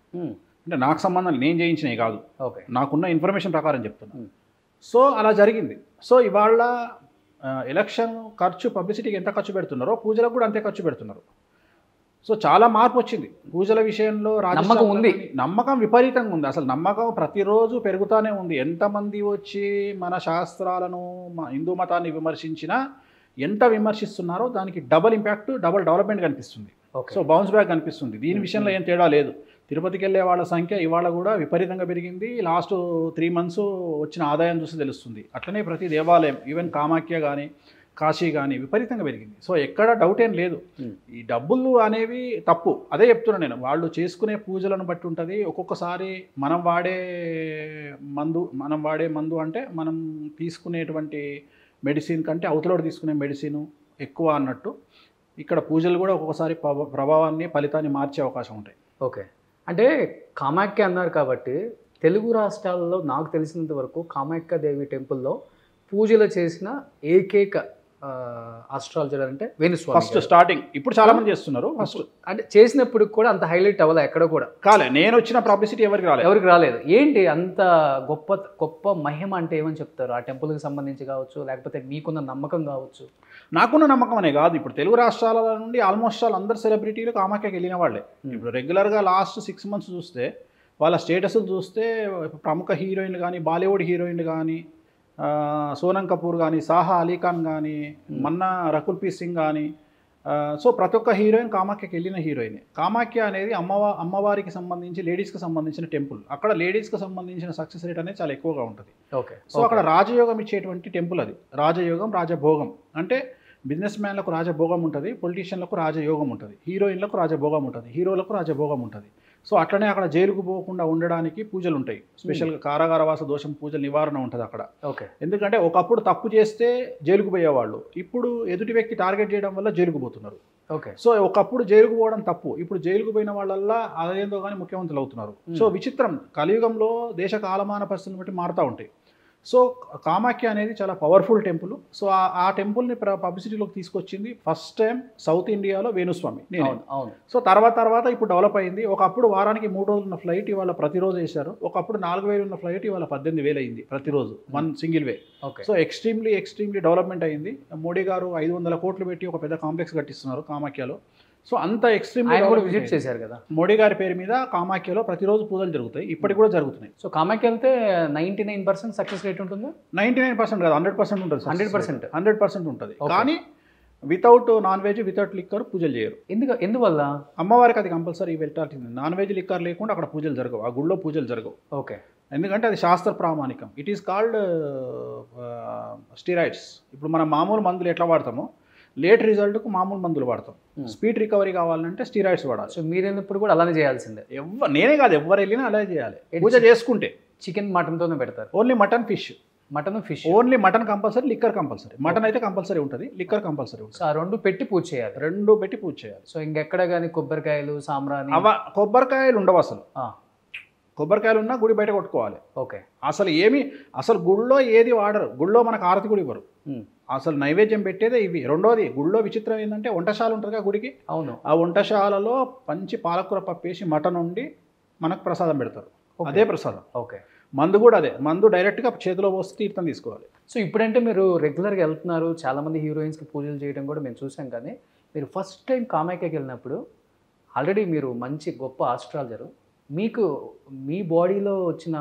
అంటే నాకు సంబంధం, నేను చేయించినవి కాదు, ఓకే, నాకున్న ఇన్ఫర్మేషన్ ప్రకారం చెప్తున్నాను. సో అలా జరిగింది. సో ఇవాళ ఎలక్షన్ ఖర్చు, పబ్లిసిటీకి ఎంత ఖర్చు పెడుతున్నారో పూజలకు కూడా అంతే ఖర్చు పెడుతున్నారు. సో చాలా మార్పు వచ్చింది పూజల విషయంలో. నమ్మకం ఉంది, నమ్మకం విపరీతంగా ఉంది. అసలు నమ్మకం ప్రతిరోజు పెరుగుతూనే ఉంది. ఎంతమంది వచ్చి మన శాస్త్రాలను, హిందూ మతాన్ని విమర్శించినా, ఎంత విమర్శిస్తున్నారో దానికి డబల్ ఇంపాక్ట్, డబల్ డెవలప్మెంట్ కనిపిస్తుంది. సో బౌన్స్ బ్యాక్ కనిపిస్తుంది. దీని విషయంలో ఏం తేడా లేదు. తిరుపతికి వెళ్ళే వాళ్ళ సంఖ్య ఇవాళ కూడా విపరీతంగా పెరిగింది. లాస్ట్ 3 months వచ్చిన ఆదాయం చూసి తెలుస్తుంది. అట్లనే ప్రతి దేవాలయం, ఈవెన్ కామాఖ్య కానీ, కాశీ కానీ విపరీతంగా పెరిగింది. సో ఎక్కడ డౌట్ ఏం లేదు. ఈ డబ్బులు అనేవి తప్పు, అదే చెప్తున్నాను నేను. వాళ్ళు చేసుకునే పూజలను బట్టి ఉంటుంది. ఒక్కొక్కసారి మనం వాడే మందు అంటే మనం తీసుకునేటువంటి మెడిసిన్ కంటే అవతలోడు తీసుకునే మెడిసిన్ ఎక్కువ అన్నట్టు, ఇక్కడ పూజలు కూడా ఒక్కొక్కసారి ప్రభావాన్ని, ఫలితాన్ని మార్చే అవకాశం ఉంటాయి. ఓకే, అంటే కామాఖ్య అన్నారు కాబట్టి తెలుగు రాష్ట్రాల్లో నాకు తెలిసినంత వరకు కామాఖ్య దేవి టెంపుల్లో పూజలు చేసిన ఏకైక ఆస్ట్రాలజర్ అంటే వేణుస్వామి. ఫస్ట్ స్టార్టింగ్, ఇప్పుడు చాలా మంది చేస్తున్నారు. ఫస్ట్ అంటే చేసినప్పుడు కూడా అంత హైలైట్ అవ్వలే, ఎక్కడ కూడా కాలే. నేను వచ్చిన పబ్లిసిటీ ఎవరికి రాలేదు. ఏంటి అంత గొప్ప మహిమ అంటే ఏమని చెప్తారు? ఆ టెంపుల్కి సంబంధించి కావచ్చు, లేకపోతే మీకున్న నమ్మకం కావచ్చు. నాకున్న నమ్మకం అనే కాదు, ఇప్పుడు తెలుగు రాష్ట్రాల నుండి ఆల్మోస్ట్ అందరు సెలబ్రిటీలు కామాఖ్యకి వెళ్ళిన వాళ్ళే. ఇప్పుడు రెగ్యులర్గా లాస్ట్ 6 months చూస్తే వాళ్ళ స్టేటస్లు చూస్తే ప్రముఖ హీరోయిన్లు కానీ, బాలీవుడ్ హీరోయిన్లు కానీ, సోనం కపూర్ కానీ, సాహా అలీ ఖాన్ కానీ, మన్నా రకుల్ ప్రీత్ సింగ్ కానీ, సో ప్రతి ఒక్క హీరోయిన్ కామాఖ్యకి వెళ్ళిన హీరోయిన్. కామాఖ్య అనేది అమ్మవారికి సంబంధించి, లేడీస్కి సంబంధించిన టెంపుల్. అక్కడ లేడీస్కి సంబంధించిన సక్సెస్ రేట్ అనేది చాలా ఎక్కువగా ఉంటుంది. ఓకే, సో అక్కడ రాజయోగం ఇచ్చేటువంటి టెంపుల్ అది. రాజయోగం, రాజభోగం అంటే బిజినెస్ మ్యాన్లకు రాజభోగం ఉంటుంది, పొలిటీషియన్లకు రాజయోగం ఉంటుంది, హీరోయిన్లకు రాజభోగం ఉంటుంది, హీరోలకు రాజభోగం ఉంటుంది. సో అట్లనే అక్కడ జైలుకు పోకుండా ఉండడానికి పూజలు ఉంటాయి. స్పెషల్గా కారాగారవాస దోషం పూజల నివారణ ఉంటుంది అక్కడ. ఓకే, ఎందుకంటే ఒకప్పుడు తప్పు చేస్తే జైలుకు పోయేవాళ్ళు, ఇప్పుడు ఎదుటి వ్యక్తి టార్గెట్ చేయడం వల్ల జైలుకు పోతున్నారు. ఓకే, సో ఒకప్పుడు జైలుకు పోవడం తప్పు, ఇప్పుడు జైలుకు పోయిన వాళ్ళల్లా అదేందో కానీ ముఖ్యమంత్రులు అవుతున్నారు. సో విచిత్రం, కలియుగంలో దేశ కాలమాన పరిస్థితులను బట్టి మారుతూ ఉంటాయి. సో కామాఖ్య అనేది చాలా పవర్ఫుల్ టెంపుల్. సో ఆ టెంపుల్ని పబ్లిసిటీలోకి తీసుకొచ్చింది ఫస్ట్ టైం సౌత్ ఇండియాలో వేణుస్వామి నేను. అవును. సో తర్వాత ఇప్పుడు డెవలప్ అయింది. ఒకప్పుడు వారానికి 3 రోజులు ఉన్న ఫ్లైట్ ఇవాళ ప్రతిరోజు వేశారు. ఒకప్పుడు 4,000 ఉన్న ఫ్లైట్ ఇవాళ 18,000 అయింది ప్రతిరోజు, one single way. So extremely development అయింది. మోడీ గారు 500 కోట్లు పెట్టి ఒక పెద్ద కాంప్లెక్స్ కట్టిస్తున్నారు కామాఖ్యలో. సో అంత ఎక్స్ట్రీమ్లీ విజిట్ చేశారు కదా మోడీ గారి పేరు మీద కామాఖ్యలో ప్రతిరోజు పూజలు జరుగుతాయి, ఇప్పటికి కూడా జరుగుతున్నాయి. సో కామాఖ్య వెళ్తే 99% సక్సెస్ రేట్ ఉంటుందా? 99% కాదు, 100% ఉంటుంది. 100% ఉంటుంది. కానీ without non veg, without liquor పూజలు చేయరు. ఎందువల్ల? అమ్మవారికి అది కంపల్సరీ వెళ్ళాల్సింది. నాన్ వెజ్ లిక్కర్ లేకుండా అక్కడ పూజలు జరగవు, ఆ గుళ్ళో పూజలు జరగవు. ఓకే. ఎందుకంటే అది శాస్త్ర ప్రామాణికం. It is called steroids. ఇప్పుడు మనం మామూలు మందులు ఎట్లా వాడతామో లేట్ రిజల్ట్కు మామూలు మందులు వాడతాం. స్పీడ్ రికవరీ కావాలంటే స్టీరాయిడ్స్ వాడాలి. సో మీరు వెళ్ళినప్పుడు కూడా అలానే చేయాల్సిందే? నేనే కాదు, ఎవరు వెళ్ళినా అలాగే చేయాలి. పూజ చేసుకుంటే చికెన్ మటన్తోనే పెడతారు? Only mutton, fish. Only mutton compulsory, liquor compulsory. Mutton అయితే కంపల్సరీ ఉంటుంది, లిక్కర్ కంపల్సరీ ఉంటుంది. సో ఆ రెండు పెట్టి పూజ చేయాలి. సో ఇంకెక్కడ కానీ కొబ్బరికాయలు, సాంబ్రాణి, కొబ్బరికాయలు ఉండవు అసలు. కొబ్బరికాయలు ఉన్నా గుడి బయట కొట్టుకోవాలి. ఓకే. అసలు గుళ్ళో ఏది వాడరు. గుళ్ళో మనకు ఆరతి కూడా ఇవ్వరు. అసలు నైవేద్యం పెట్టేదే ఇవి. రెండోది, గుళ్ళో విచిత్రం ఏంటంటే వంటశాల ఉంటుంది కదా గుడికి. అవును. ఆ వంటశాలలో పంచి పాలకూర పప్పేసి మటన్ వండి మనకు ప్రసాదం పెడతారు. అదే ప్రసాదం. ఓకే. మందు కూడా అదే. మందు డైరెక్ట్గా చేతిలో పోస్తే తీర్థం తీసుకోవాలి. సో ఇప్పుడంటే మీరు రెగ్యులర్గా వెళ్తున్నారు, చాలామంది హీరోయిన్స్కి పూజలు చేయడం కూడా మేము చూసాం. కానీ మీరు ఫస్ట్ టైం కామాఖ్యకి వెళ్ళినప్పుడు ఆల్రెడీ మీరు మంచి గొప్ప ఆస్ట్రాలజరు, మీకు మీ బాడీలో వచ్చిన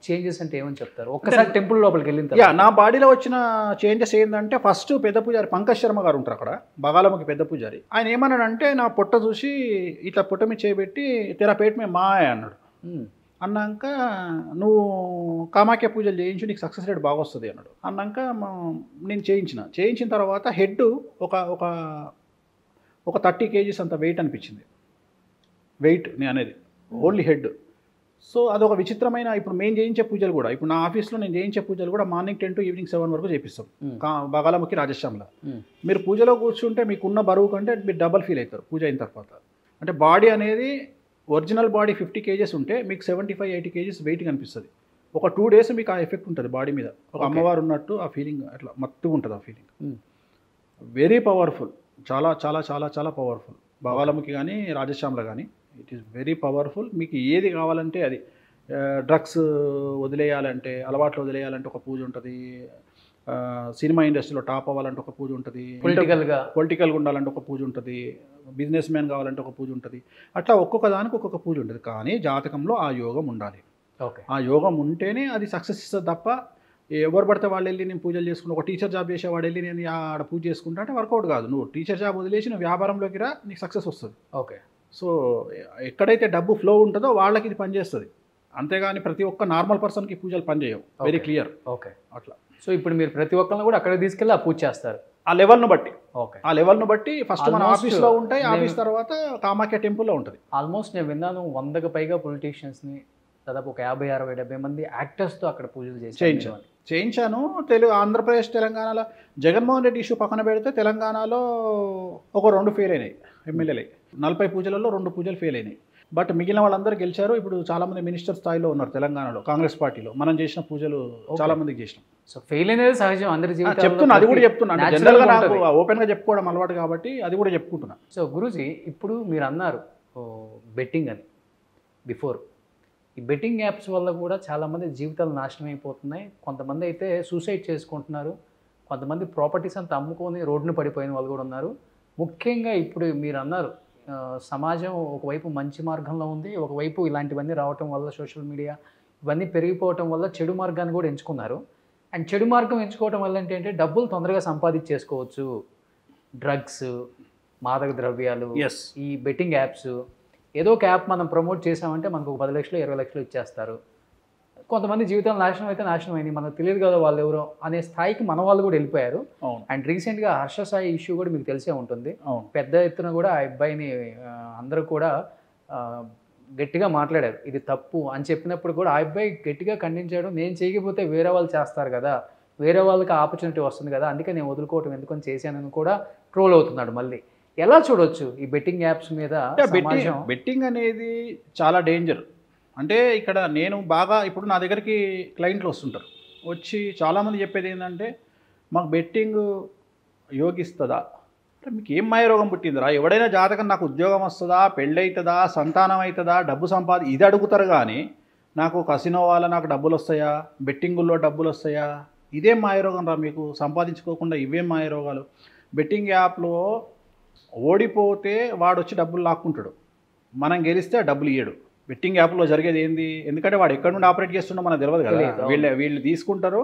చేంజెస్ అంటే ఏమని చెప్తారు? ఒక్కసారి టెంపుల్ లోపలికి వెళ్ళిన తర్వాత. నా బాడీలో వచ్చిన చేంజెస్ ఏంటంటే, ఫస్ట్ పెద్ద పూజారి పంకజ్ శర్మ గారు ఉంటారు అక్కడ, బగాలమ్మకి పెద్ద పూజారి. ఆయన ఏమన్నాడంటే, నా పొట్ట చూసి ఇట్లా పొట్ట మీద చేయబెట్టి తెరపేట మీద మాయ అన్నాడు. అన్నాక నువ్వు కామాఖ్య పూజలు చేయించు, నీకు సక్సెస్ రేట్ బాగా వస్తుంది అన్నాడు. అన్నాక నేను చేయించిన తర్వాత హెడ్ ఒక 30 kgs అంత వెయిట్ అనిపించింది. వెయిట్ నేను అనేది ఓన్లీ హెడ్. సో అదొక విచిత్రమైన. ఇప్పుడు మేము చేయించే పూజలు కూడా, ఇప్పుడు నా ఆఫీస్లో నేను చేయించే పూజలు కూడా మార్నింగ్ 10 to ఈవినింగ్ 7 వరకు చేపిస్తాం బగాలమ్మకి, రాజశ్యామలో. మీరు పూజలో కూర్చుంటే మీకున్న బరువు కంటే మీరు డబల్ ఫీల్ అవుతారు పూజ అయిన తర్వాత. అంటే బాడీ అనేది ఒరిజినల్ బాడీ 50 kgs ఉంటే మీకు 75-80 kgs వెయిట్ కనిపిస్తుంది. ఒక 2 days మీకు ఆ ఎఫెక్ట్ ఉంటుంది బాడీ మీద. ఒక అమ్మవారు ఉన్నట్టు ఆ ఫీలింగ్ అట్లా మత్తుగా ఉంటుంది. ఆ ఫీలింగ్ వెరీ పవర్ఫుల్, చాలా చాలా చాలా చాలా పవర్ఫుల్. బగాలమ్మకి కానీ రాజశ్యామలో కానీ ఇట్ ఈస్ వెరీ పవర్ఫుల్. మీకు ఏది కావాలంటే అది. డ్రగ్స్ వదిలేయాలంటే, అలవాట్లు వదిలేయాలంటే ఒక పూజ ఉంటుంది. సినిమా ఇండస్ట్రీలో టాప్ అవ్వాలంటే ఒక పూజ ఉంటుంది. పొలిటికల్గా ఉండాలంటే ఒక పూజ ఉంటుంది. బిజినెస్ మ్యాన్ కావాలంటే ఒక పూజ ఉంటుంది. అట్లా ఒక్కొక్క దానికి ఒక్కొక్క పూజ ఉంటుంది. కానీ జాతకంలో ఆ యోగం ఉండాలి. ఆ యోగం ఉంటేనే అది సక్సెస్ ఇస్తుంది. తప్ప ఎవరు పడితే వాళ్ళు వెళ్ళి నేను పూజలు చేసుకుని, ఒక టీచర్ జాబ్ చేసేవాడు వెళ్ళి నేను ఆడ పూజ చేసుకుంటా అంటే వర్కౌట్ కాదు. నువ్వు టీచర్ జాబ్ వదిలేసి నువ్వు వ్యాపారంలోకి రా, నీకు సక్సెస్ వస్తుంది. ఓకే. సో ఎక్కడైతే డబ్బు ఫ్లో ఉంటుందో వాళ్ళకి ఇది పనిచేస్తుంది. అంతేగాని ప్రతి ఒక్క నార్మల్ పర్సన్కి పూజలు పనిచేయవు. Very clear. ఓకే. అట్లా. సో ఇప్పుడు మీరు ప్రతి ఒక్కరిని కూడా అక్కడికి తీసుకెళ్ళి ఆ పూజ చేస్తారు ఆ లెవెల్ను బట్టి. ఓకే. ఆ లెవెల్ను బట్టి ఫస్ట్ మన ఆఫీస్లో ఉంటాయి, ఆఫీస్ తర్వాత కామాఖ్య టెంపుల్లో ఉంటుంది. ఆల్మోస్ట్ నేను విన్నాను 100కు పైగా పొలిటీషియన్స్ని, దాదాపు ఒక 50-60-70 మంది యాక్టర్స్తో అక్కడ పూజలు చేయించాను. ఆంధ్రప్రదేశ్, తెలంగాణలో జగన్మోహన్ రెడ్డి ఇష్యూ పక్కన పెడితే తెలంగాణలో ఒక 2 ఫెయిల్ అయినాయి ఎమ్మెల్యేలే. 40 పూజలలో 2 పూజలు ఫెయిల్ అయినాయి. బట్ మిగిలిన వాళ్ళందరూ గెలిచారు. ఇప్పుడు చాలామంది మినిస్టర్ స్థాయిలో ఉన్నారు తెలంగాణలో కాంగ్రెస్ పార్టీలో. మనం చేసిన పూజలు చాలా మందికి చేసినాం. సో ఫెయిల్ అనేది సహజం అందరి జీవితంలో. చెప్తున్నా, అది కూడా చెప్తున్నా. జనరల్గా నాకు ఓపెన్గా చెప్పుకోవడం అలవాటు కాబట్టి అది కూడా చెప్పుకుంటున్నా. సో గురూజీ, ఇప్పుడు మీరు అన్నారు బెట్టింగ్ అని బిఫోర్. ఈ బెట్టింగ్ యాప్స్ వల్ల కూడా చాలామంది జీవితాలు నాశనం అయిపోతున్నాయి. కొంతమంది అయితే సూసైడ్ చేసుకుంటున్నారు. కొంతమంది ప్రాపర్టీస్ అంతా అమ్ముకొని రోడ్డును పడిపోయిన వాళ్ళు కూడా ఉన్నారు. ముఖ్యంగా ఇప్పుడు మీరు అన్నారు సమాజం ఒకవైపు మంచి మార్గంలో ఉంది, ఒకవైపు ఇలాంటివన్నీ రావటం వల్ల, సోషల్ మీడియా ఇవన్నీ పెరిగిపోవటం వల్ల చెడు మార్గాన్ని కూడా ఎంచుకున్నారు. అండ్ చెడు మార్గం ఎంచుకోవటం వల్ల ఏంటంటే డబ్బులు తొందరగా సంపాదించేసుకోవచ్చు. డ్రగ్స్, మాదక ద్రవ్యాలు, ఈ బెట్టింగ్ యాప్స్. ఏదో ఒక యాప్ మనం ప్రమోట్ చేసామంటే మనకు 10 లక్షలు 20 లక్షలు ఇచ్చేస్తారు. కొంతమంది జీవితాలు నాశనం అయితే నాశనం అయింది, మనకు తెలియదు కదా వాళ్ళు ఎవరో అనే స్థాయికి మన వాళ్ళు కూడా వెళ్ళిపోయారు. అండ్ రీసెంట్గా హర్ష సాయి ఇష్యూ కూడా మీకు తెలిసే ఉంటుంది. పెద్ద ఎత్తున కూడా ఆ అబ్బాయిని అందరూ కూడా గట్టిగా మాట్లాడారు, ఇది తప్పు అని చెప్పినప్పుడు కూడా ఆ అబ్బాయి గట్టిగా ఖండించాడు. నేను చేయకపోతే వేరే వాళ్ళు చేస్తారు కదా, వేరే వాళ్ళకి ఆపర్చునిటీ వస్తుంది కదా, అందుకే నేను వదులుకోవటం ఎందుకని చేశానని కూడా ట్రోల్ అవుతున్నాడు. మళ్ళీ ఎలా చూడొచ్చు ఈ బెట్టింగ్ యాప్స్ మీద? బెట్టింగ్ అనేది చాలా డేంజర్. అంటే ఇక్కడ నేను బాగా, ఇప్పుడు నా దగ్గరికి క్లయింట్లు వస్తుంటారు, వచ్చి చాలామంది చెప్పేది ఏంటంటే మాకు బెట్టింగ్ యోగిస్తుందా అంటే మీకు ఏం మాయరోగం పుట్టిందిరా, ఎవడైనా జాతకం నాకు ఉద్యోగం వస్తుందా, పెళ్ళి అవుతుందా, సంతానం అవుతుందా, డబ్బు ఇది అడుగుతారు కానీ నాకు కసినో వల్ల నాకు డబ్బులు వస్తాయా, బెట్టింగుల్లో డబ్బులు వస్తాయా, ఇదేం మాయరోగం రా మీకు, సంపాదించుకోకుండా ఇవేం మాయరోగాలు. బెట్టింగ్ యాప్లో ఓడిపోతే వాడు వచ్చి డబ్బులు లాక్కుంటాడు, మనం గెలిస్తే డబ్బులు ఇయ్యడు. బెట్టింగ్ యాప్లో జరిగేది ఏంది, ఎందుకంటే వాడు ఎక్కడి నుండి ఆపరేట్ చేస్తుండో మనకు తెలియదు కదా. వీళ్ళు తీసుకుంటారు,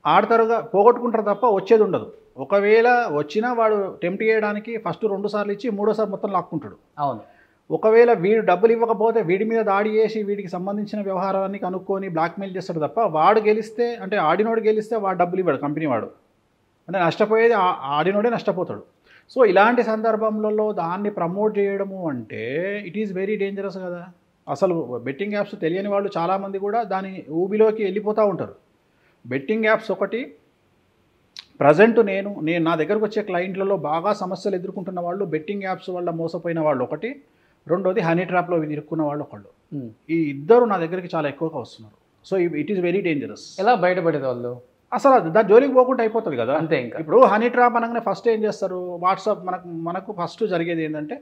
ఆడతారుగా పోగొట్టుకుంటారు తప్ప వచ్చేది ఉండదు. ఒకవేళ వచ్చినా వాడు టెంప్ట్ చేయడానికి ఫస్ట్ 2 సార్లు ఇచ్చి 3వ సారి మొత్తం లాక్కుంటాడు. అవును. ఒకవేళ వీడు డబ్బులు ఇవ్వకపోతే వీడి మీద దాడి చేసి వీడికి సంబంధించిన వ్యవహారాన్ని కనుక్కొని బ్లాక్మెయిల్ చేస్తాడు తప్ప వాడు గెలిస్తే అంటే ఆడినోడు గెలిస్తే వాడు డబ్బులు ఇవ్వడు కంపెనీ వాడు, అంటే నష్టపోయేది ఆడినోడే నష్టపోతాడు. సో ఇలాంటి సందర్భంలో దాన్ని ప్రమోట్ చేయడము అంటే ఇట్ ఈజ్ వెరీ డేంజరస్ కదా. అసలు బెట్టింగ్ యాప్స్ తెలియని వాళ్ళు చాలామంది కూడా దాని ఊబిలోకి వెళ్ళిపోతూ ఉంటారు. బెట్టింగ్ యాప్స్ ఒకటి ప్రజెంట్ నేను నా దగ్గరకు వచ్చే క్లయింట్లలో బాగా సమస్యలు ఎదుర్కొంటున్న వాళ్ళు బెట్టింగ్ యాప్స్ వల్ల మోసపోయిన వాళ్ళు ఒకటి, రెండోది హనీ ట్రాప్లో ఇరుక్కున్న వాళ్ళు ఒకళ్ళు. ఈ ఇద్దరు నా దగ్గరికి చాలా ఎక్కువగా వస్తున్నారు. So it is very dangerous. ఎలా బయటపడేది వాళ్ళు? అసలు దాని జోలికి పోకుండా అయిపోతుంది కదా అంతే. ఇంకా ఇప్పుడు హనీ ట్రాప్ అనగానే ఫస్ట్ ఏం చేస్తారు, వాట్సాప్ మనకు ఫస్ట్ జరిగేది ఏంటంటే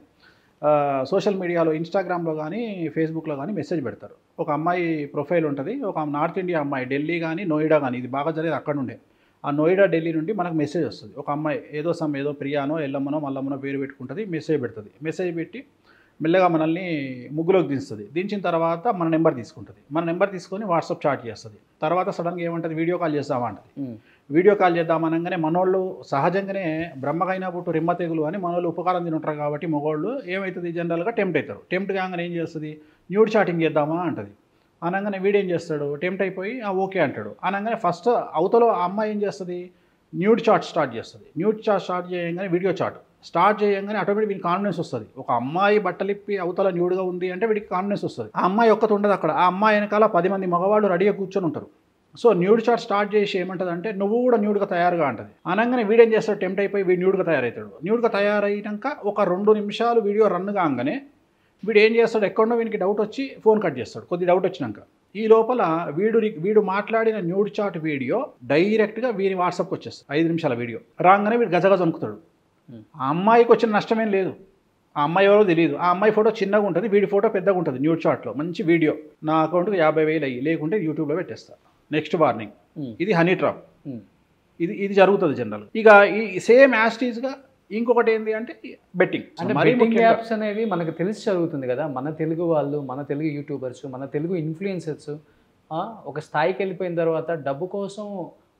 సోషల్ మీడియాలో ఇన్స్టాగ్రామ్లో కానీ ఫేస్బుక్లో కానీ మెసేజ్ పెడతారు. ఒక అమ్మాయి ప్రొఫైల్ ఉంటుంది, ఒక నార్త్ ఇండియా అమ్మాయి, ఢిల్లీ కానీ నోయిడా కానీ, ఇది బాగా జరిగేది అక్కడ నుండే. ఆ నోయిడా ఢిల్లీ నుండి మనకు మెసేజ్ వస్తుంది. ఒక అమ్మాయి ఏదో ప్రియానో ఎల్లమ్మనో మల్లమ్మనో పేరు పెట్టుకుంటుంది, మెసేజ్ పెడుతుంది. మెసేజ్ పెట్టి మెల్లగా మనల్ని ముగ్గులోకి దించుతుంది. దించిన తర్వాత మన నెంబర్ తీసుకుంటుంది. మన నెంబర్ తీసుకొని వాట్సాప్ చాట్ చేస్తుంది. తర్వాత సడన్గా ఏమంటుంది, వీడియో కాల్ చేద్దామా అంటుంది. వీడియో కాల్ చేద్దామనగానే మనోళ్ళు సహజంగానే బ్రహ్మకైనా పుట్టు రిమ్మ తెగులు అని మనోళ్ళు ఉపకారం తింటారు కాబట్టి మగవాళ్ళు ఏమవుతుంది జనరల్గా టెంప్ట్ అవుతారు. టెంప్ట్ కాగానే ఏం చేస్తుంది, న్యూడ్ చాటింగ్ చేద్దామా అంటుంది. అనగానే వీడేం చేస్తాడు, టెంప్ట్ అయిపోయి ఓకే అంటాడు. అనగానే ఫస్ట్ అవతల ఆ అమ్మాయి ఏం చేస్తుంది, న్యూడ్ చాట్ స్టార్ట్ చేస్తుంది. న్యూడ్ చాట్ స్టార్ట్ చేయగానే వీడియో చాట్ స్టార్ట్ చేయగానే ఆటోమేటిక్ వీడికి కాన్ఫిడెన్స్ వస్తుంది. ఒక అమ్మాయి బట్టలిప్పి అవతల న్యూడ్గా ఉంది అంటే వీడికి కాన్ఫిడెన్స్ వస్తుంది. ఆ అమ్మాయి ఒక్కటి ఉండదు అక్కడ, ఆ అమ్మాయి వెనకాల 10 మంది మగవాళ్ళు రెడీగా కూర్చొని ఉంటారు. సో న్యూడ్ చాట్ స్టార్ట్ చేసి ఏమంటుంది అంటే నువ్వు కూడా న్యూడ్గా తయారుగా అంటుంది. అనగానే వీడేం చేస్తాడు, టెంప్ట్ అయిపోయి వీడు న్యూడ్గా తయారవుతాడు. న్యూడ్గా తయారైనాక ఒక 2 నిమిషాలు వీడియో రన్ కాగానే వీడు ఏం చేస్తాడు, ఎక్కడో వీనికి డౌట్ వచ్చి ఫోన్ కట్ చేస్తాడు. కొద్ది డౌట్ వచ్చినాక ఈ లోపల వీడు మాట్లాడిన న్యూడ్ చాట్ వీడియో డైరెక్ట్గా వీని వాట్సాప్కి వచ్చేస్తుంది. 5 నిమిషాల వీడియో రాగానే వీడు గజగజ వణుకుతాడు. ఆ అమ్మాయికి వచ్చిన నష్టమేం లేదు, ఆ అమ్మాయి ఎవరో తెలియదు. ఆ అమ్మాయి ఫోటో చిన్నగా ఉంటుంది, వీడి ఫోటో పెద్దగా ఉంటుంది న్యూడ్ చాట్లో. మంచి వీడియో, నా అకౌంట్కి 50,000 అయ్యి, లేకుంటే యూట్యూబ్లో పెట్టేస్తా. నెక్స్ట్ వార్నింగ్, ఇది హనీ ట్రాప్. ఇది జరుగుతుంది జనరల్. ఇక ఈ సేమ్ యాస్టీజ్గా ఇంకొకటి ఏంటి అంటే బెట్టింగ్. అంటే బెట్టింగ్ యాప్స్ అనేవి మనకు తెలిసి జరుగుతుంది కదా. మన తెలుగు వాళ్ళు, మన తెలుగు యూట్యూబర్స్, మన తెలుగు ఇన్ఫ్లుయెన్సర్స్ ఒక స్థాయికి వెళ్ళిపోయిన తర్వాత డబ్బు కోసం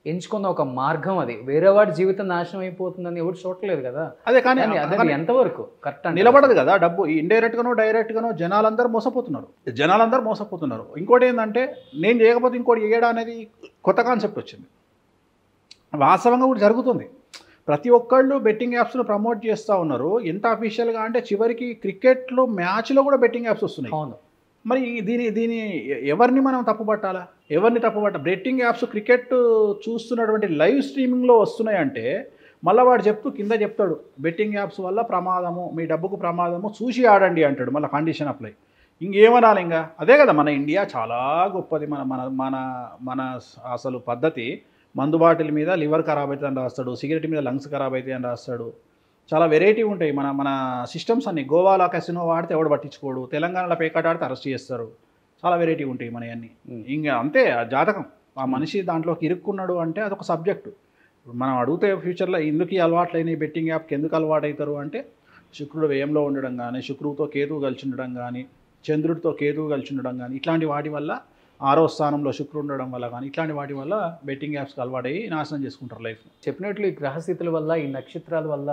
ఎంచుకున్న ఒక మార్గం అది. వేరే వాడి జీవితం నాశనం అయిపోతుందని ఎవరు చూడలేదు కదా. అదే కానీ అదే ఎంతవరకు కరెక్ట్ నిలబడదు కదా. డబ్బు ఇండైరెక్ట్గానో డైరెక్ట్గానో జనాలందరూ మోసపోతున్నారు. ఇంకోటి ఏంటంటే నేను చేయకపోతే ఇంకోటి చేయడం అనేది కొత్త కాన్సెప్ట్ వచ్చింది. వాస్తవంగా కూడా జరుగుతుంది. ప్రతి ఒక్కళ్ళు బెట్టింగ్ యాప్స్ను ప్రమోట్ చేస్తూ ఉన్నారు. ఎంత అఫీషియల్గా అంటే చివరికి క్రికెట్లో మ్యాచ్లో కూడా బెట్టింగ్ యాప్స్ వస్తున్నాయి. అవును. మరి దీని ఎవరిని మనం తప్పుపట్టాలా, బెట్టింగ్ యాప్స్ క్రికెట్ చూస్తున్నటువంటి లైవ్ స్ట్రీమింగ్లో వస్తున్నాయి అంటే మళ్ళీ వాడు కింద చెప్తాడు బెట్టింగ్ యాప్స్ వల్ల ప్రమాదము, మీ డబ్బుకు ప్రమాదము, చూసి ఆడండి అంటాడు. మళ్ళీ కండిషన్ అప్లై. ఇంకేమనాలి ఇంకా అదే కదా. మన ఇండియా చాలా గొప్పది. మన అసలు పద్ధతి మందు బాటిల్ మీద లివర్ ఖరాబ్ అవుతుంది అని రాస్తాడు, సిగరెట్ మీద లంగ్స్ ఖరాబ్ అవుతాయి అని రాస్తాడు. చాలా వెరైటీ ఉంటాయి మన సిస్టమ్స్ అన్ని. గోవాలో కసినో వాడితే ఎవడు పట్టించుకోడు, తెలంగాణలో పేకాట ఆడితే అరెస్ట్ చేస్తారు. చాలా వెరైటీ ఉంటాయి మన అన్నీ. ఇంకా అంతే ఆ జాతకం. ఆ మనిషి దాంట్లోకి ఇరుక్కున్నాడు అంటే అదొక సబ్జెక్టు. మనం అడిగితే ఫ్యూచర్లో ఎందుకు ఈ అలవాట్లైన బెట్టింగ్ యాప్కి ఎందుకు అలవాటు అవుతారు అంటే శుక్రుడు వ్యయంలో ఉండడం కానీ, శుక్రుడితో కేతువు కలిసి ఉండడం కానీ, చంద్రుడితో కేతువు కలిసి ఉండడం కానీ, ఇట్లాంటి వాటి వల్ల 6వ స్థానంలో శుక్రుడు ఉండడం వల్ల కానీ, ఇట్లాంటి వాటి వల్ల బెట్టింగ్ యాప్స్కి అలవాటయ్యి నాశనం చేసుకుంటారు లైఫ్. చెప్పినట్లు ఈ గ్రహస్థితుల వల్ల, ఈ నక్షత్రాల వల్ల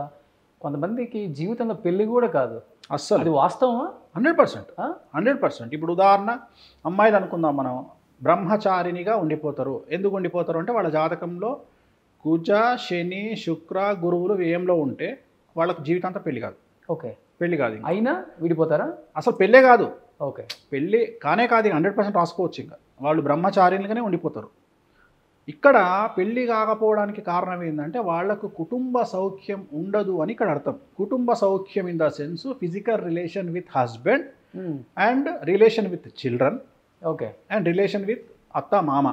కొంతమందికి జీవితంలో పెళ్లి కూడా కాదు. అస్సలు అది వాస్తవమా? 100%. ఇప్పుడు ఉదాహరణ అమ్మాయిలు అనుకుందాం మనం, బ్రహ్మచారినిగా ఉండిపోతారు. ఎందుకు ఉండిపోతారు అంటే వాళ్ళ జాతకంలో కుజ, శని, శుక్ర, గురువులు వ్యయంలో ఉంటే వాళ్ళకు జీవితాంతం పెళ్లి కాదు. ఓకే, పెళ్లి కాదు. అయినా విడిపోతారా? అసలు పెళ్ళే కాదు. ఓకే, పెళ్ళి కానే కాదు. 100% రాసుకోవచ్చు. ఇంకా వాళ్ళు బ్రహ్మచారినిగానే ఉండిపోతారు. ఇక్కడ పెళ్ళి కాకపోవడానికి కారణం ఏంటంటే వాళ్లకు కుటుంబ సౌఖ్యం ఉండదు అని ఇక్కడ అర్థం. కుటుంబ సౌఖ్యం in the sense physical relation with husband and relation with children, okay, and relation with అత్త మామ.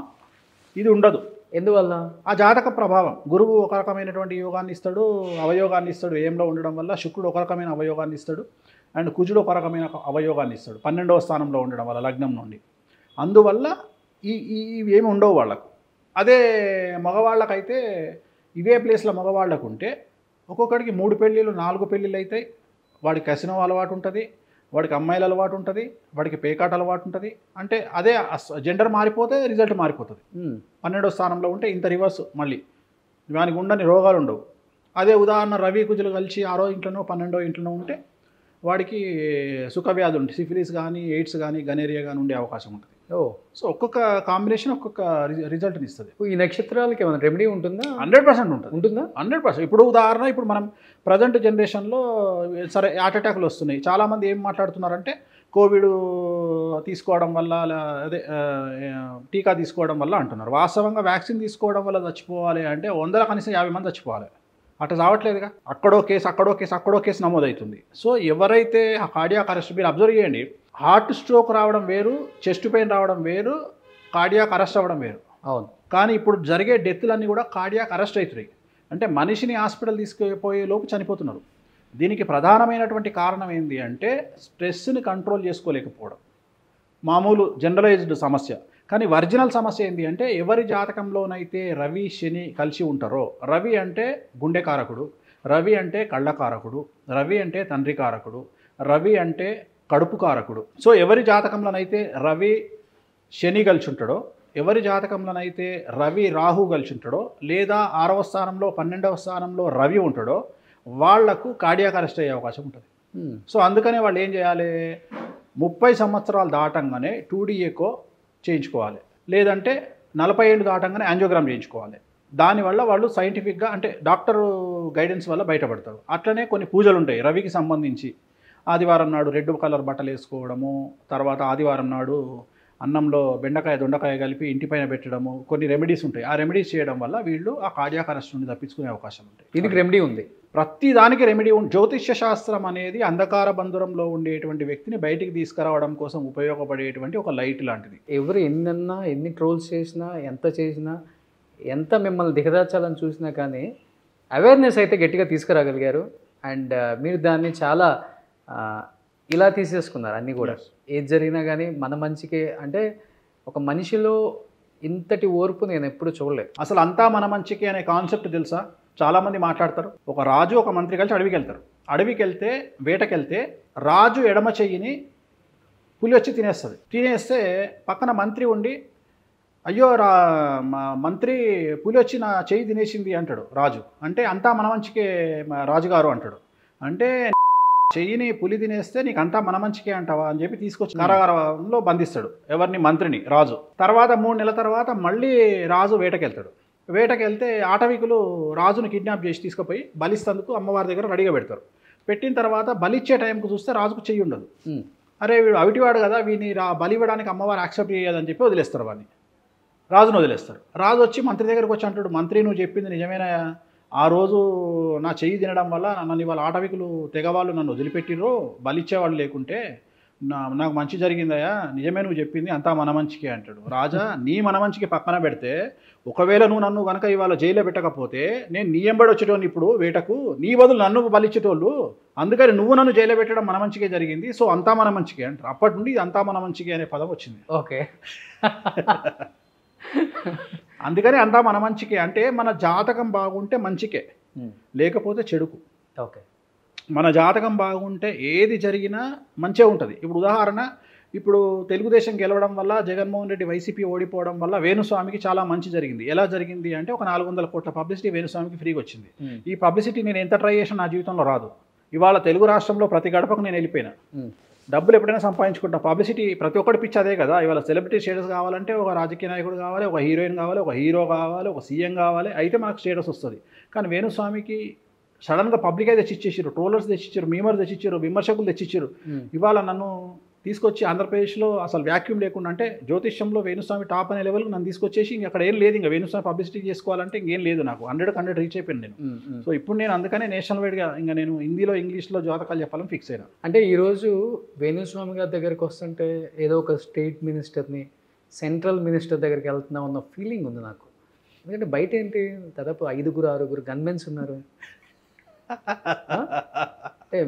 ఇది ఉండదు. ఎందువల్ల? ఆ జాతక ప్రభావం. గురువు ఒక రకమైనటువంటి యోగాన్ని ఇస్తాడు, అవయోగాన్ని ఇస్తాడు. ఏంలో ఉండడం వల్ల శుక్రుడు ఒక రకమైన అవయోగాన్ని ఇస్తాడు, అండ్ కుజుడు ఒక రకమైన అవయోగాన్ని ఇస్తాడు 12వ స్థానంలో ఉండడం వల్ల లగ్నం నుండి. అందువల్ల ఇవి ఏమి ఉండవు వాళ్ళకు. అదే మగవాళ్ళకైతే ఇవే ప్లేస్లో మగవాళ్ళకు ఉంటే ఒక్కొక్కడికి 3 పెళ్ళిళ్ళు 4 పెళ్ళిళ్ళు అవుతాయి. వాడికి కసినో అలవాటు ఉంటుంది, వాడికి అమ్మాయిల అలవాటు ఉంటుంది, వాడికి పేకాట అలవాటు ఉంటుంది. అంటే అదే జెండర్ మారిపోతే రిజల్ట్ మారిపోతుంది. 12వ స్థానంలో ఉంటే ఇంత రివర్స్, మళ్ళీ వానికి ఉండని రోగాలు ఉండవు. అదే ఉదాహరణ రవి కుజులు కలిసి 6వ ఇంట్లోనో 12వ ఇంట్లోనో ఉంటే వాడికి సుఖవ్యాధులు ఉంటాయి, సిఫిలిస్ కానీ ఎయిడ్స్ కానీ గనేరియా కానీ ఉండే అవకాశం ఉంటుంది. సో ఒక్కొక్క కాంబినేషన్ ఒక్కొక్క రిజల్ట్ని ఇస్తుంది. ఈ నక్షత్రాలకి ఏమైనా రెమెడీ ఉంటుందా? 100% ఉంటుంది. ఉంటుందా? 100%. ఇప్పుడు ఉదాహరణ, ఇప్పుడు మనం ప్రజెంట్ జనరేషన్లో సరే హార్ట్ అటాక్లు వస్తున్నాయి. చాలామంది ఏం మాట్లాడుతున్నారంటే కోవిడ్ తీసుకోవడం వల్ల, అదే టీకా తీసుకోవడం వల్ల అంటున్నారు. వాస్తవంగా వ్యాక్సిన్ తీసుకోవడం వల్ల చచ్చిపోవాలి అంటే 100 కనీసం 50 మంది చచ్చిపోవాలి. అట్లా రావట్లేదుగా. అక్కడో కేసు నమోదవుతుంది. సో ఎవరైతే కార్డియాక్ అరెస్ట్, మీరు అబ్జర్వ్ చేయండి, హార్ట్ స్ట్రోక్ రావడం వేరు, చెస్ట్ పెయిన్ రావడం వేరు, కార్డియాక్ అరెస్ట్ అవ్వడం వేరు. అవును. కానీ ఇప్పుడు జరిగే డెత్లన్నీ కూడా కార్డియాక్ అరెస్ట్ అవుతున్నాయి. అంటే మనిషిని హాస్పిటల్ తీసుకుపోయే లోపు చనిపోతున్నారు. దీనికి ప్రధానమైనటువంటి కారణం ఏంటి అంటే స్ట్రెస్ని కంట్రోల్ చేసుకోలేకపోవడం. మామూలు జనరలైజ్డ్ సమస్య. కానీ ఒరిజినల్ సమస్య ఏంటి అంటే ఎవరి జాతకంలోనైతే రవి శని కలిసి ఉంటారో, రవి అంటే గుండె కారకుడు, రవి అంటే కళ్ళ కారకుడు, రవి అంటే తండ్రి కారకుడు, రవి అంటే కడుపు కారకుడు. సో ఎవరి జాతకంలోనైతే రవి శని కలిసి ఉంటాడో, ఎవరి జాతకంలోనైతే రవి రాహు కలిసి ఉంటాడో, లేదా 6వ స్థానంలో 12వ స్థానంలో రవి ఉంటాడో వాళ్లకు కార్డియాక్ అరెస్ట్ అయ్యే అవకాశం ఉంటుంది. సో అందుకనే వాళ్ళు ఏం చేయాలి, 30 సంవత్సరాలు దాటంగానే 2D ఎకో చేయించుకోవాలి, లేదంటే 40 ఏళ్ళు దాటంగానే యాంజియోగ్రామ్ చేయించుకోవాలి. దానివల్ల వాళ్ళు సైంటిఫిక్గా అంటే డాక్టర్ గైడెన్స్ వల్ల బయటపడతారు. అట్లనే కొన్ని పూజలు ఉంటాయి రవికి సంబంధించి. ఆదివారం నాడు రెడ్ కలర్ బట్టలు వేసుకోవడము, తర్వాత ఆదివారం నాడు అన్నంలో బెండకాయ దొండకాయ కలిపి ఇంటిపైన పెట్టడము, కొన్ని రెమెడీస్ ఉంటాయి. ఆ రెమెడీస్ చేయడం వల్ల వీళ్ళు ఆ కార్డియాక్ అరెస్ట్ నుండి తప్పించుకునే అవకాశం ఉంటాయి. దీనికి రెమెడీ ఉంది, ప్రతి దానికి రెమెడీ ఉంది. జ్యోతిష్య శాస్త్రం అనేది అంధకార బంధురంలో ఉండేటువంటి వ్యక్తిని బయటికి తీసుకురావడం కోసం ఉపయోగపడేటువంటి ఒక లైట్ లాంటిది. ఎవరు ఎన్నన్నా, ఎన్ని ట్రోల్స్ చేసినా, ఎంత చేసినా, ఎంత మిమ్మల్ని దిగదార్చాలని చూసినా కానీ అవేర్నెస్ అయితే గట్టిగా తీసుకురాగలిగారు. అండ్ మీరు దాన్ని చాలా ఇలా తీసేసుకున్నారు అన్నీ కూడా. ఏది జరిగినా కానీ మన మంచికే. అంటే ఒక మనిషిలో ఇంతటి ఓర్పు నేను ఎప్పుడు చూడలేదు. అసలు అంతా మన మంచికే అనే కాన్సెప్ట్ తెలుసా? చాలామంది మాట్లాడతారు. ఒక రాజు ఒక మంత్రి కలిసి అడవికి వెళ్తారు. అడవికి వెళ్తే వేటకెళ్తే రాజు ఎడమ చెయ్యిని పులి వచ్చి తినేస్తుంది. తినేస్తే పక్కన మంత్రి ఉండి అయ్యో మంత్రి పులి వచ్చి నా చెయ్యి తినేసింది అంటాడు రాజు. అంటే అంతా మన మంచికే రాజుగారు అంటాడు. అంటే చెయ్యిని పులి తినేస్తే నీకు అంతా మన మంచికే అంటావా అని చెప్పి తీసుకొచ్చి కారాగారంలో బంధిస్తాడు ఎవరిని, మంత్రిని, రాజు. తర్వాత 3 నెలల తర్వాత మళ్ళీ రాజు వేటకెళ్తాడు. వేటకెళ్తే ఆటవికులు రాజును కిడ్నాప్ చేసి తీసుకుపోయి బలిస్తందుకు అమ్మవారి దగ్గర రెడీగా పెడతారు. పెట్టిన తర్వాత బలిచ్చే టైంకు చూస్తే రాజుకు చెయ్యి ఉండదు. అరే వీడు అవిటివాడు కదా, వీడిని బలి ఇవ్వడానికి అమ్మవారు యాక్సెప్ట్ చేయదని చెప్పి వదిలేస్తారు. వాడిని, రాజును వదిలేస్తారు. రాజు వచ్చి మంత్రి దగ్గరకు వచ్చి అంటాడు, మంత్రి నువ్వు చెప్పింది నిజమేనా? ఆ రోజు నా చెయ్యి తినడం వల్ల నన్ను ఇవాళ ఆటవికులు తెగవాళ్ళు నన్ను వదిలిపెట్టిర్రో, బలిచ్చేవాళ్ళు లేకుంటే నాకు మంచి జరిగిందయా, నిజమే నువ్వు చెప్పింది, అంతా మన మంచికే అంటాడు. రాజా నీ మన మంచికి పక్కన పెడితే ఒకవేళ నువ్వు నన్ను కనుక ఇవాళ జైల్లో పెట్టకపోతే నేను నీ ఎంబడి వచ్చేటోని ఇప్పుడు వేటకు, నీ బదులు నన్ను బలిచ్చేటోళ్ళు, అందుకని నువ్వు నన్ను జైల్లో పెట్టడం మన మంచికే జరిగింది, సో అంతా మన మంచికే అంటారు. అప్పటి నుండి అంతా మన మంచికే అనే పదం వచ్చింది. ఓకే. అందుకని అంతా మన మంచికే అంటే మన జాతకం బాగుంటే మంచికే, లేకపోతే చెడుకు. ఓకే. మన జాతకం బాగుంటే ఏది జరిగినా మంచిగా ఉంటుంది. ఇప్పుడు ఉదాహరణ, ఇప్పుడు తెలుగుదేశం గెలవడం వల్ల జగన్మోహన్ రెడ్డి వైసీపీ ఓడిపోవడం వల్ల వేణుస్వామికి చాలా మంచి జరిగింది. ఎలా జరిగింది అంటే ఒక 400 కోట్ల పబ్లిసిటీ వేణుస్వామికి ఫ్రీగా వచ్చింది. ఈ పబ్లిసిటీ నేను ఎంత ట్రై చేసినా నా జీవితంలో రాదు. ఇవాళ తెలుగు రాష్ట్రంలో ప్రతి గడపకు నేను వెళ్ళిపోయినా, డబ్బులు ఎప్పుడైనా సంపాదించుకుంటా. పబ్లిసిటీ ప్రతి ఒక్కటి పిచ్చి అదే కదా. ఇవాళ సెలబ్రిటీ స్టేటస్ కావాలంటే ఒక రాజకీయ నాయకుడు కావాలి, ఒక హీరోయిన్ కావాలి, ఒక హీరో కావాలి, ఒక సీఎం కావాలి, అయితే మనకు స్టేటస్ వస్తుంది. కానీ వేణుస్వామికి సడన్గా పబ్లిక్ అయితే తెచ్చిచ్చారు, ట్రోలర్స్ తెచ్చిచ్చారు, మీమర్స్ తెచ్చిచ్చారు, విమర్శకులు తెచ్చిచ్చారు. ఇవాళ నన్ను తీసుకొచ్చి ఆంధ్రప్రదేశ్లో అసలు వ్యాక్యూమ్ లేకుండా, అంటే జ్యోతిష్యంలో వేణుస్వామి టాప్ అనే లెవెల్కి నన్ను తీసుకొచ్చేసి ఇంక అక్కడ ఏం లేదు, ఇంకా వేణుస్వామి పబ్లిసిటీ చేసుకోవాలంటే ఇంకేం లేదు, నాకు 100 రీచ్ అయిపోయింది నేను. సో ఇప్పుడు నేను అందుకనే నేషనల్ వైడ్గా ఇంకా నేను హిందీలో ఇంగ్లీష్లో జాతకాలు చెప్పాలని ఫిక్స్ అయినా. అంటే ఈరోజు వేణుస్వామి గారి దగ్గరికి వస్తుంటే ఏదో ఒక స్టేట్ మినిస్టర్ని, సెంట్రల్ మినిస్టర్ దగ్గరికి వెళ్తున్నాం అన్న ఫీలింగ్ ఉంది నాకు. ఎందుకంటే బయట ఏంటి దాదాపు 5-6 గన్మెన్స్ ఉన్నారు. అంటే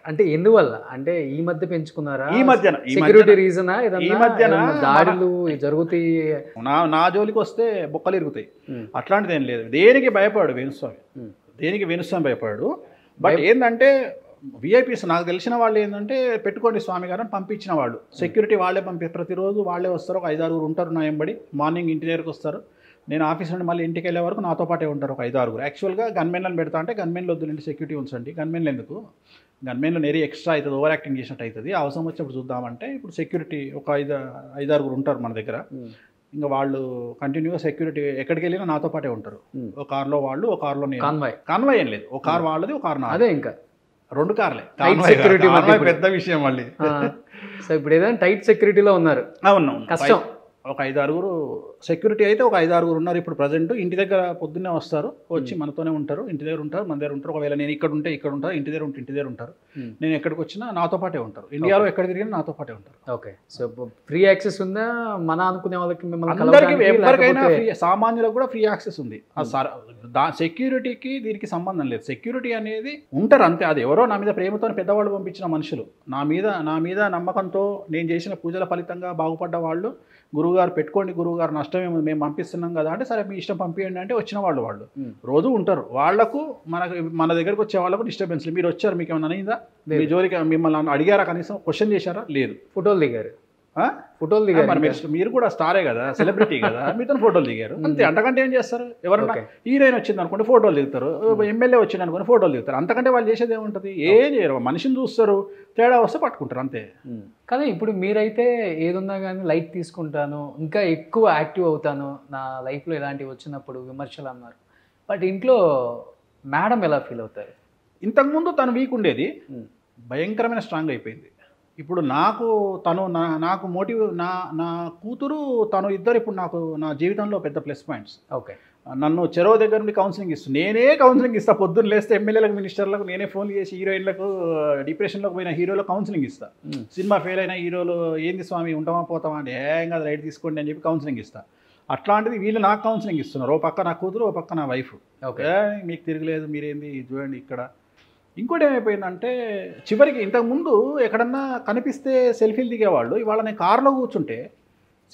అంటే ఎందువల్ల అంటే ఈ మధ్య పెంచుకున్నారా, ఈ మధ్యన సెక్యూరిటీ రీజనా, ఈ మధ్యన దాడులు జరుగుతాయి, నా జోలికి వస్తే బొక్కలు ఇరుగుతాయి, అట్లాంటిది ఏం లేదు. దేనికి భయపడాడు వేణుస్వామి, దేనికి వేణుస్వామి భయపడాడు. బట్ ఏంటంటే విఐపీస్ నాకు తెలిసిన వాళ్ళు ఏంటంటే పెట్టుకోండి స్వామి గారు అని పంపించిన వాళ్ళు, సెక్యూరిటీ వాళ్ళే ప్రతిరోజు వాళ్ళే వస్తారు. ఒక 5-6 ఉంటారు నా ఎంబడి. మార్నింగ్ ఇంటి దగ్గరకు వస్తారు, నేను ఆఫీస్ నుండి మళ్ళీ ఇంటికి వెళ్ళే వరకు నాతో పాటే ఉంటారు ఒక 5-6. యాక్చువల్గా గన్మెన్లను పెడతా అంటే గన్మెన్లు వద్దులండి, సెక్యూరిటీ ఉంచండి. గన్మెన్లు ఎందుకు, గన్మెన్లు నేరీ ఎక్స్ట్రా అవుతుంది, ఓవర్ యాక్టింగ్ చేసినట్టు అవుతుంది. అవసరం వచ్చినప్పుడు చూద్దామంటే ఇప్పుడు సెక్యూరిటీ ఒక 5-6 ఉంటారు మన దగ్గర. ఇంకా వాళ్ళు కంటిన్యూగా సెక్యూరిటీ ఎక్కడికి వెళ్ళినా నాతో పాటే ఉంటారు. ఒక కార్లో వాళ్ళు, ఒక కార్లో నేను. కాన్వాయ్ ఏం లేదు, ఒక కార్ వాళ్ళది, ఒక కార్ నాది. అదే ఇంకా 2 కార్లే. సెక్యూరిటీ పెద్ద విషయం మళ్ళీ. సో ఇప్పుడు ఏదైనా టైట్ సెక్యూరిటీలో ఉన్నారు. అవును, కష్టం. ఒక 5-6 సెక్యూరిటీ అయితే ఒక 5-6 ఉన్నారు ఇప్పుడు ప్రజెంట్. ఇంటి దగ్గర పొద్దున్నే వస్తారు, వచ్చి మనతోనే ఉంటారు, ఇంటి దగ్గర ఉంటారు, మన దగ్గర ఉంటారు. ఒకవేళ నేను ఇక్కడ ఉంటే ఇక్కడ ఉంటారు, ఇంటి దగ్గర ఉంటే ఇంటి దగ్గర ఉంటారు. నేను ఎక్కడికి వచ్చినా నాతో పాటే ఉంటారు. ఇండియాలో ఎక్కడ తిరిగినా నాతో పాటే ఉంటారు. ఓకే, సో ఫ్రీ యాక్సెస్ ఉందా మన అనుకునే వాళ్ళకి? అందరికీ, ఎవరికైనా ఫ్రీ, సామాన్యులకు కూడా ఫ్రీ యాక్సెస్ ఉంది. సెక్యూరిటీకి దీనికి సంబంధం లేదు. సెక్యూరిటీ అనేది ఉంటారు అంతే. అది ఎవరో నా మీద ప్రేమతో పెద్దవాళ్ళు పంపించిన మనుషులు, నా మీద నమ్మకంతో నేను చేసిన పూజల ఫలితంగా బాగుపడ్డ వాళ్ళు, గురువుగారు పెట్టుకోండి, గురువుగారు నష్టమే మేము పంపిస్తున్నాం కదా అంటే సరే మీ ఇష్టం పంపించండి అంటే వచ్చిన వాళ్ళు రోజు ఉంటారు. వాళ్లకు మన దగ్గరకు వచ్చే వాళ్ళకు డిస్టర్బెన్స్. మీరు వచ్చారు, మీకు ఏమైనా అయిందా, మీ జోలికి మిమ్మల్ని అడిగారా, కనీసం క్వశ్చన్ చేశారా? లేదు. ఫోటోలు దిగారు. మరి మీరు కూడా స్టారే కదా, సెలబ్రిటీ కదా, మీతో ఫోటోలు దిగారు అంతే. అంతకంటే ఏం చేస్తారు? ఎవరన్నా హీరోయిన్ వచ్చింది అనుకోండి ఫోటోలు దిగుతారు, ఎమ్మెల్యే వచ్చింది అనుకోండి ఫోటోలు దిగుతారు. అంతకంటే వాళ్ళు చేసేది ఏముంటుంది? ఏం చేయరు, మనిషిని చూస్తారు, తేడా వస్తే పట్టుకుంటారు అంతే. కానీ ఇప్పుడు మీరైతే ఏదున్నా కానీ లైట్ తీసుకుంటాను, ఇంకా ఎక్కువ యాక్టివ్ అవుతాను నా లైఫ్లో ఇలాంటివి వచ్చినప్పుడు విమర్శలు అన్నారు. బట్ ఇంట్లో మేడం ఎలా ఫీల్ అవుతారు? ఇంతకుముందు తను వీక్ ఉండేది, భయంకరమైన స్ట్రాంగ్ అయిపోయింది. ఇప్పుడు నాకు మోటివ్ నా కూతురు తను ఇద్దరు ఇప్పుడు నాకు నా జీవితంలో పెద్ద ప్లస్ పాయింట్స్. ఓకే, నన్ను చెరో దగ్గర నుండి కౌన్సిలింగ్ ఇస్తాను, నేనే కౌన్సిలింగ్ ఇస్తాను. పొద్దున్న లేస్తే ఎమ్మెల్యేలకు, మినిస్టర్లకు నేనే ఫోన్ చేసి హీరోయిన్లకు, డిప్రెషన్లోకి పోయిన హీరోలకు కౌన్సిలింగ్ ఇస్తాను. సినిమా ఫెయిల్ అయిన హీరోలు ఏంది స్వామి ఉంటామా పోతామా అంటే ఏం కాదు రైట్ తీసుకోండి అని చెప్పి కౌన్సిలింగ్ ఇస్తాను. అట్లాంటిది వీళ్ళు నాకు కౌన్సిలింగ్ ఇస్తున్నారు. ఓ పక్క నా కూతురు, ఓ పక్క నా వైఫ్. ఓకే, మీకు తిరగలేదు, మీరేంది చూడండి ఇక్కడ. ఇంకోటి ఏమైపోయిందంటే చివరికి ఇంతకుముందు ఎక్కడన్నా కనిపిస్తే సెల్ఫీలు దిగేవాళ్ళు, ఇవాళ నేను కారులో కూర్చుంటే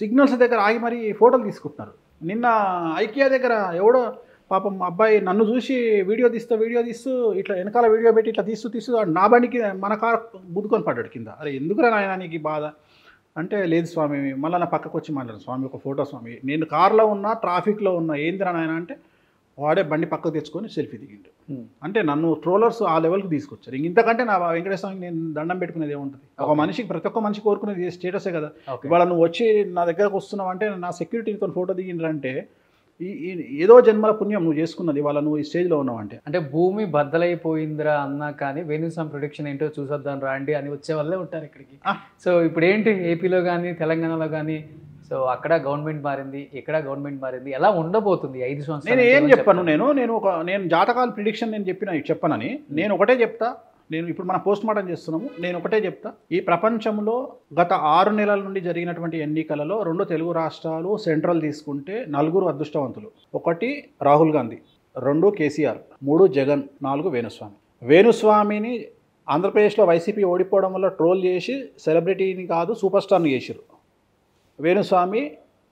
సిగ్నల్స్ దగ్గర ఆగి మరీ ఫోటోలు తీసుకుంటున్నారు. నిన్న ఐకియా దగ్గర ఎవడో పాపం అబ్బాయి నన్ను చూసి వీడియో తీస్తూ ఇట్లా వెనకాల వీడియో పెట్టి ఇట్లా తీస్తూ నా బండికి మన కారు బుద్దుకొని పడ్డాడు కింద. అరే ఎందుకురా నాయన నీకు బాధ అంటే, లేదు స్వామి మళ్ళీ నా పక్కకు వచ్చి మాట్లాడు స్వామి, ఒక ఫోటో స్వామి, నేను కారులో ఉన్నా ట్రాఫిక్లో ఉన్నా, ఏందిరా నాయన అంటే వాడే బండి పక్కకు తెచ్చుకొని సెల్ఫీ దిగిండు. అంటే నన్ను ట్రోలర్స్ ఆ లెవెల్కి తీసుకొచ్చారు. ఇంతకంటే నా వెంకటేశ్వరకి నేను దండం పెట్టుకునేది ఏముంటుంది? ఒక మనిషికి, ప్రతి ఒక్క మనిషి కోరుకునేది స్టేటసే కదా. ఇవాళ నువ్వు వచ్చి నా దగ్గరకు వస్తున్నావు అంటే, నా సెక్యూరిటీతో ఫోటో దిగిండ్రంటే ఏదో జన్మల పుణ్యం నువ్వు చేసుకున్నది, ఇవాళ నువ్వు ఈ స్టేజ్లో ఉన్నావు అంటే. అంటే భూమి బద్దలైపోయిందిరా అన్నా కానీ వేణుస్వామి ప్రొడిక్షన్ ఏంటో చూసొద్దాం రాండి అని వచ్చే వాళ్ళే ఉంటారు ఇక్కడికి. సో ఇప్పుడు ఏంటి ఏపీలో కానీ తెలంగాణలో కానీ, సో అక్కడ గవర్నమెంట్ మారింది, ఇక్కడ గవర్నమెంట్ మారింది, ఎలా ఉండబోతుంది 5 సంవత్సరాలు? నేను ఏం చెప్పాను, నేను జాతకాల ప్రిడిక్షన్ నేను చెప్పనని నేను ఒకటే చెప్తా. నేను ఇప్పుడు మనం పోస్ట్ మార్టం చేస్తున్నాము, నేను ఒకటే చెప్తా. ఈ ప్రపంచంలో గత 6 నెలల నుండి జరిగినటువంటి ఎన్నికలలో 2 తెలుగు రాష్ట్రాలు, సెంట్రల్ తీసుకుంటే 4 అదృష్టవంతులు. 1 రాహుల్ గాంధీ, 2 కేసీఆర్, 3 జగన్, 4 వేణుస్వామి. వేణుస్వామిని ఆంధ్రప్రదేశ్లో వైసీపీ ఓడిపోవడం వల్ల ట్రోల్ చేసి సెలబ్రిటీని కాదు సూపర్ స్టార్ని చేసిరు. వేణుస్వామి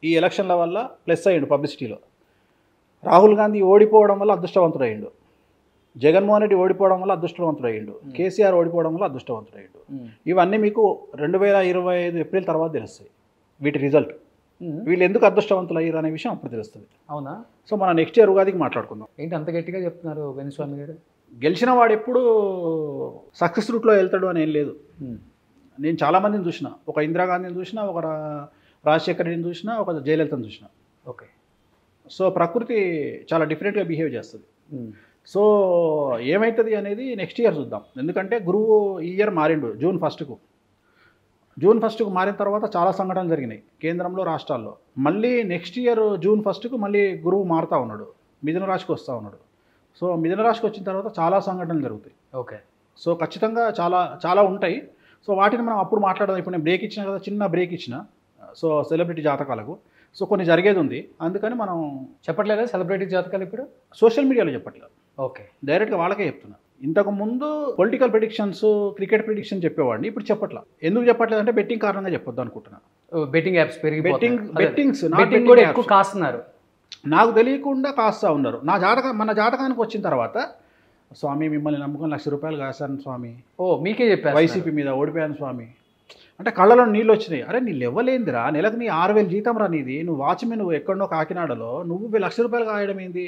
ఈ ఎలక్షన్ల వల్ల ప్లస్ అయ్యిండు పబ్లిసిటీలో. రాహుల్ గాంధీ ఓడిపోవడం వల్ల అదృష్టవంతుడయ్యిండు. జగన్మోహన్ రెడ్డి ఓడిపోవడం వల్ల అదృష్టవంతుడయ్యిండు. కేసీఆర్ ఓడిపోవడం వల్ల అదృష్టవంతుడయ్యిండు. ఇవన్నీ మీకు 2025 ఏప్రిల్ తర్వాత తెలుస్తాయి వీటి రిజల్ట్. వీళ్ళు ఎందుకు అదృష్టవంతులు అయ్యారు అనే విషయం అప్పుడు తెలుస్తుంది. అవునా? సో మనం నెక్స్ట్ ఇయర్ ఉగాదికి మాట్లాడుకుందాం. ఏంటి అంత గట్టిగా చెప్తున్నారు వేణుస్వామి గారు? గెలిచిన వాడు ఎప్పుడు సక్సెస్ రూట్లో వెళ్తాడు అని ఏం లేదు. నేను చాలామందిని చూసిన, ఒక ఇందిరాగాంధీని చూసిన, ఒక రాజశేఖర రెడ్డిని చూసిన, ఒక జయలలితను చూసిన. ఓకే, సో ప్రకృతి చాలా డిఫరెంట్గా బిహేవ్ చేస్తుంది. సో ఏమవుతుంది అనేది నెక్స్ట్ ఇయర్ చూద్దాం. ఎందుకంటే గురువు ఈ ఇయర్ మారిండు జూన్ ఫస్ట్కు మారిన తర్వాత చాలా సంఘటనలు జరిగినాయి కేంద్రంలో, రాష్ట్రాల్లో. మళ్ళీ నెక్స్ట్ ఇయర్ జూన్ 1కు మళ్ళీ గురువు మారుతూ ఉన్నాడు, మిథున రాశికి వస్తూ ఉన్నాడు. సో మిథున రాశికి వచ్చిన తర్వాత చాలా సంఘటనలు జరుగుతాయి. ఓకే, సో ఖచ్చితంగా చాలా చాలా ఉంటాయి. సో వాటిని మనం అప్పుడు మాట్లాడదాం. ఇప్పుడు నేను బ్రేక్ ఇచ్చిన కదా, చిన్న బ్రేక్ ఇచ్చిన. So celebrity జాతకాలకు. సో కొన్ని జరిగేది ఉంది, అందుకని మనం చెప్పట్లేదా సెలబ్రిటీ జాతకాలు ఇప్పుడు? సోషల్ మీడియాలో చెప్పట్లేదు, ఓకే, డైరెక్ట్గా వాళ్ళకే చెప్తున్నా. ఇంతకుముందు పొలిటికల్ ప్రిడిక్షన్స్, క్రికెట్ ప్రిడిక్షన్ చెప్పేవాడిని, ఇప్పుడు చెప్పట్లా. ఎందుకు చెప్పట్లేదు అంటే బెట్టింగ్ కారణంగా చెప్పొద్దు అనుకుంటున్నా. బెట్టింగ్ యాప్స్ బెట్టింగ్స్ బెట్టింగ్ కూడా ఎక్కువ కాస్తున్నారు, నాకు తెలియకుండా కాస్తా ఉన్నారు. మన జాతకానికి వచ్చిన తర్వాత స్వామి మిమ్మల్ని నమ్ముకొని ₹1,00,000 కాశాను స్వామి, మీకే చెప్పారు వైసీపీ మీద ఓడిపోయాను స్వామి అంటే కళ్ళలో నీళ్ళు వచ్చినాయి. అరే నీ లెవ్వలేందిరా, నెలకు నీ 6,000 జీతం రా నీది, నువ్వు వాచ్మెన్, నువ్వు ఎక్కడో కాకినాడలో, నువ్వు ₹1,00,000 కాయడం ఏంది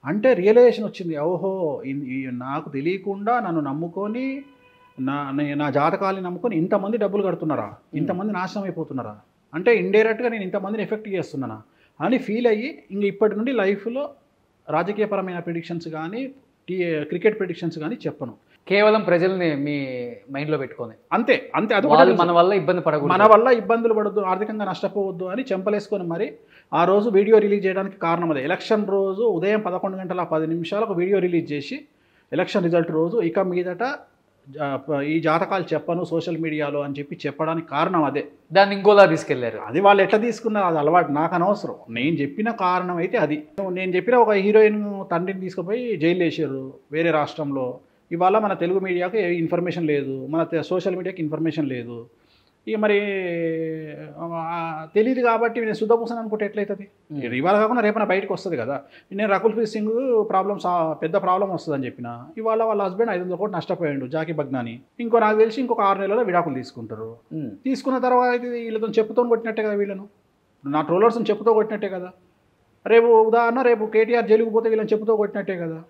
అంటే రియలైజేషన్ వచ్చింది. ఓహో నాకు తెలియకుండా నన్ను నమ్ముకొని నా జాతకాలని నమ్ముకొని ఇంతమంది డబ్బులు కడుతున్నారా, ఇంతమంది నాశనం అయిపోతున్నారా అంటే ఇండైరెక్ట్గా నేను ఇంతమందిని ఎఫెక్ట్ చేస్తున్నానా అని ఫీల్ అయ్యి ఇంక ఇప్పటి నుండి లైఫ్లో రాజకీయపరమైన ప్రిడిక్షన్స్ కానీ క్రికెట్ ప్రిడిక్షన్స్ కానీ చెప్పను. కేవలం ప్రజల్ని మీ మైండ్లో పెట్టుకొని అంతే అది మన వల్ల ఇబ్బంది పడకూడదు, మన వల్ల ఇబ్బందులు పడద్దు, ఆర్థికంగా నష్టపోవద్దు అని చెంపలేసుకొని మరి ఆ రోజు వీడియో రిలీజ్ చేయడానికి కారణం అదే. ఎలక్షన్ రోజు ఉదయం 11:10 వీడియో రిలీజ్ చేసి ఎలక్షన్ రిజల్ట్ రోజు ఇక మీదట ఈ జాతకాలు చెప్పను సోషల్ మీడియాలో అని చెప్పడానికి కారణం అదే. దాన్ని ఇంకోలా తీసుకెళ్లారు, అది వాళ్ళు ఎట్లా తీసుకున్నారు అది అలవాటు, నాకు అనవసరం. నేను చెప్పిన కారణం అయితే అది. నేను చెప్పిన ఒక హీరోయిన్ తండ్రిని తీసుకుపోయి జైలు వేసారు వేరే రాష్ట్రంలో. ఇవాళ మన తెలుగు మీడియాకు ఇన్ఫర్మేషన్ లేదు, మన సోషల్ మీడియాకి ఇన్ఫర్మేషన్ లేదు. ఇక మరి తెలియదు కాబట్టి నేను శుద్ధపూసని అనుకుంటే ఎట్లయితుంది? ఇవాళ కాకుండా రేపన బయటకు వస్తుంది కదా. నేను రకుల్ ప్రీత్ సింగ్ పెద్ద ప్రాబ్లం వస్తుందని చెప్పిన, ఇవాళ వాళ్ళ హస్బెండ్ 500 కోట్లు నష్టపోయాడు జాకీ బగ్నాని. నాకు తెలిసి ఇంకొక 6 నెలల్లో విడాకులు తీసుకుంటారు. తీసుకున్న తర్వాత వీళ్ళతో చెప్పుతో కొట్టినట్టే కదా, వీళ్ళను నా ట్రోలర్స్ని చెప్పుతో కొట్టినట్టే కదా. రేపు ఉదాహరణ రేపు కేటీఆర్ జైలుకు పోతే వీళ్ళని చెప్పుతో కొట్టినట్టే కదా.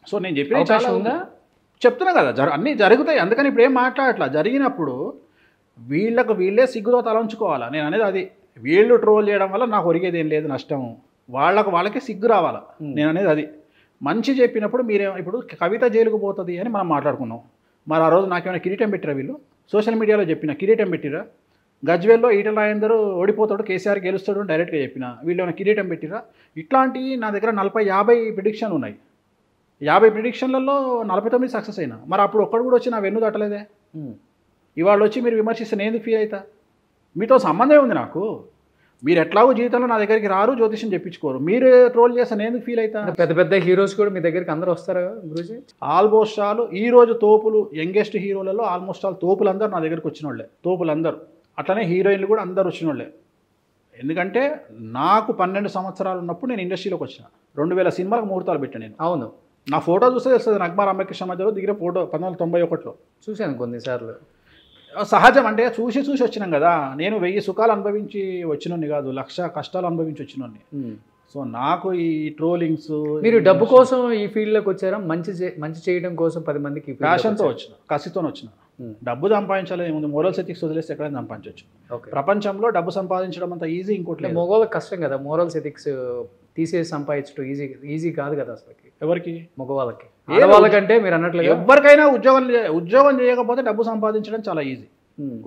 సో నేను చెప్పిన చాలా ఉందా చెప్తున్నా కదా, అన్నీ జరుగుతాయి. అందుకని ఇప్పుడు ఏం మాట్లాడట్లా. జరిగినప్పుడు వీళ్ళే సిగ్గుతో తలంచుకోవాలా. నేను అనేది అది. వీళ్ళు ట్రోల్ చేయడం వల్ల నాకు ఒరిగేది ఏం లేదు నష్టం, వాళ్ళకి సిగ్గు రావాలా. నేను అనేది అది. మంచి చెప్పినప్పుడు ఇప్పుడు కవిత జైలుకు పోతుంది అని మనం మాట్లాడుకున్నాం. మరి ఆ రోజు నాకేమైనా కిరీటం పెట్టిరా? వీళ్ళు సోషల్ మీడియాలో చెప్పిన కిరీటం పెట్టిరా? గజ్వేల్లో ఈటల రాజేందర్ ఓడిపోతాడు, కేసీఆర్ గెలుస్తాడు డైరెక్ట్గా చెప్పిన, వీళ్ళు ఏమైనా కిరీటం పెట్టిరా? ఇట్లాంటివి నా దగ్గర 40-50 ప్రిడిక్షన్ ఉన్నాయి. 50 ప్రిడిక్షన్లలో 49 సక్సెస్ అయినా. మరి అప్పుడు ఒక్కడు కూడా వచ్చి నా వెన్ను తట్టలేదే. ఇవాళ వచ్చి మీరు విమర్శిస్తే నేను ఎందుకు ఫీల్ అవుతా? మీతో సంబంధమే ఉంది నాకు. మీరు ఎట్లాగో జీవితంలో నా దగ్గరికి రారు, జ్యోతిష్యం చెప్పించుకోరు, మీరు ట్రోల్ చేస్తే నేను ఎందుకు ఫీల్ అవుతా? పెద్ద హీరోస్ కూడా మీ దగ్గరికి అందరూ వస్తారా గురూజీ? ఆల్మోస్ట్ ఆల్ ఈరోజు తోపులు యంగెస్ట్ హీరోలలో ఆల్మోస్ట్ ఆల్ తోపులందరూ నా దగ్గరికి వచ్చిన వాళ్ళే, తోపులందరూ. అట్లనే హీరోయిన్లు కూడా అందరు వచ్చిన వాళ్ళే. ఎందుకంటే నాకు 12 సంవత్సరాలు ఉన్నప్పుడు నేను ఇండస్ట్రీలోకి వచ్చిన. 2000 సినిమాలకు ముహూర్తాలు పెట్టాను నేను. అవును, నా ఫోటో చూస్తే తెలుస్తుంది. అక్బర్ అంబేద్కర్ మధ్యలో దిగిన ఫోటో 1991లో చూశాను కొన్నిసార్లు. సహజం అంటే చూసి వచ్చినాం కదా. నేను 1000 సుఖాలు అనుభవించి వచ్చినోని కాదు, 1,00,000 కష్టాలు అనుభవించి వచ్చినోని. సో నాకు ఈ ట్రోలింగ్స్, మీరు డబ్బు కోసం ఈ ఫీల్డ్లోకి వచ్చారా? మంచి చేయడం కోసం 10 మందికి ప్యాషన్తో వచ్చిన, కసితో వచ్చిన. డబ్బు సంపాదించాలి ఏముంది, మోరల్ ఎథిక్స్ వదిలేస్తే ఎక్కడైనా సంపాదించవచ్చు. ప్రపంచంలో డబ్బు సంపాదించడం అంత ఈజీ ఇంకోటి లేదు. మగవాళ్ళకి కష్టం కదా మోరల్స్ ఎథిక్స్ తీసేసి సంపాదించడం. ఈజీ కాదు కదా అసలు. ఎవరికి? మగవాళ్ళకి. ఆడవాళ్ళకంటే మీరు అన్నట్లు ఎవరికైనా ఉద్యోగం చేయకపోతే డబ్బు సంపాదించడం చాలా ఈజీ.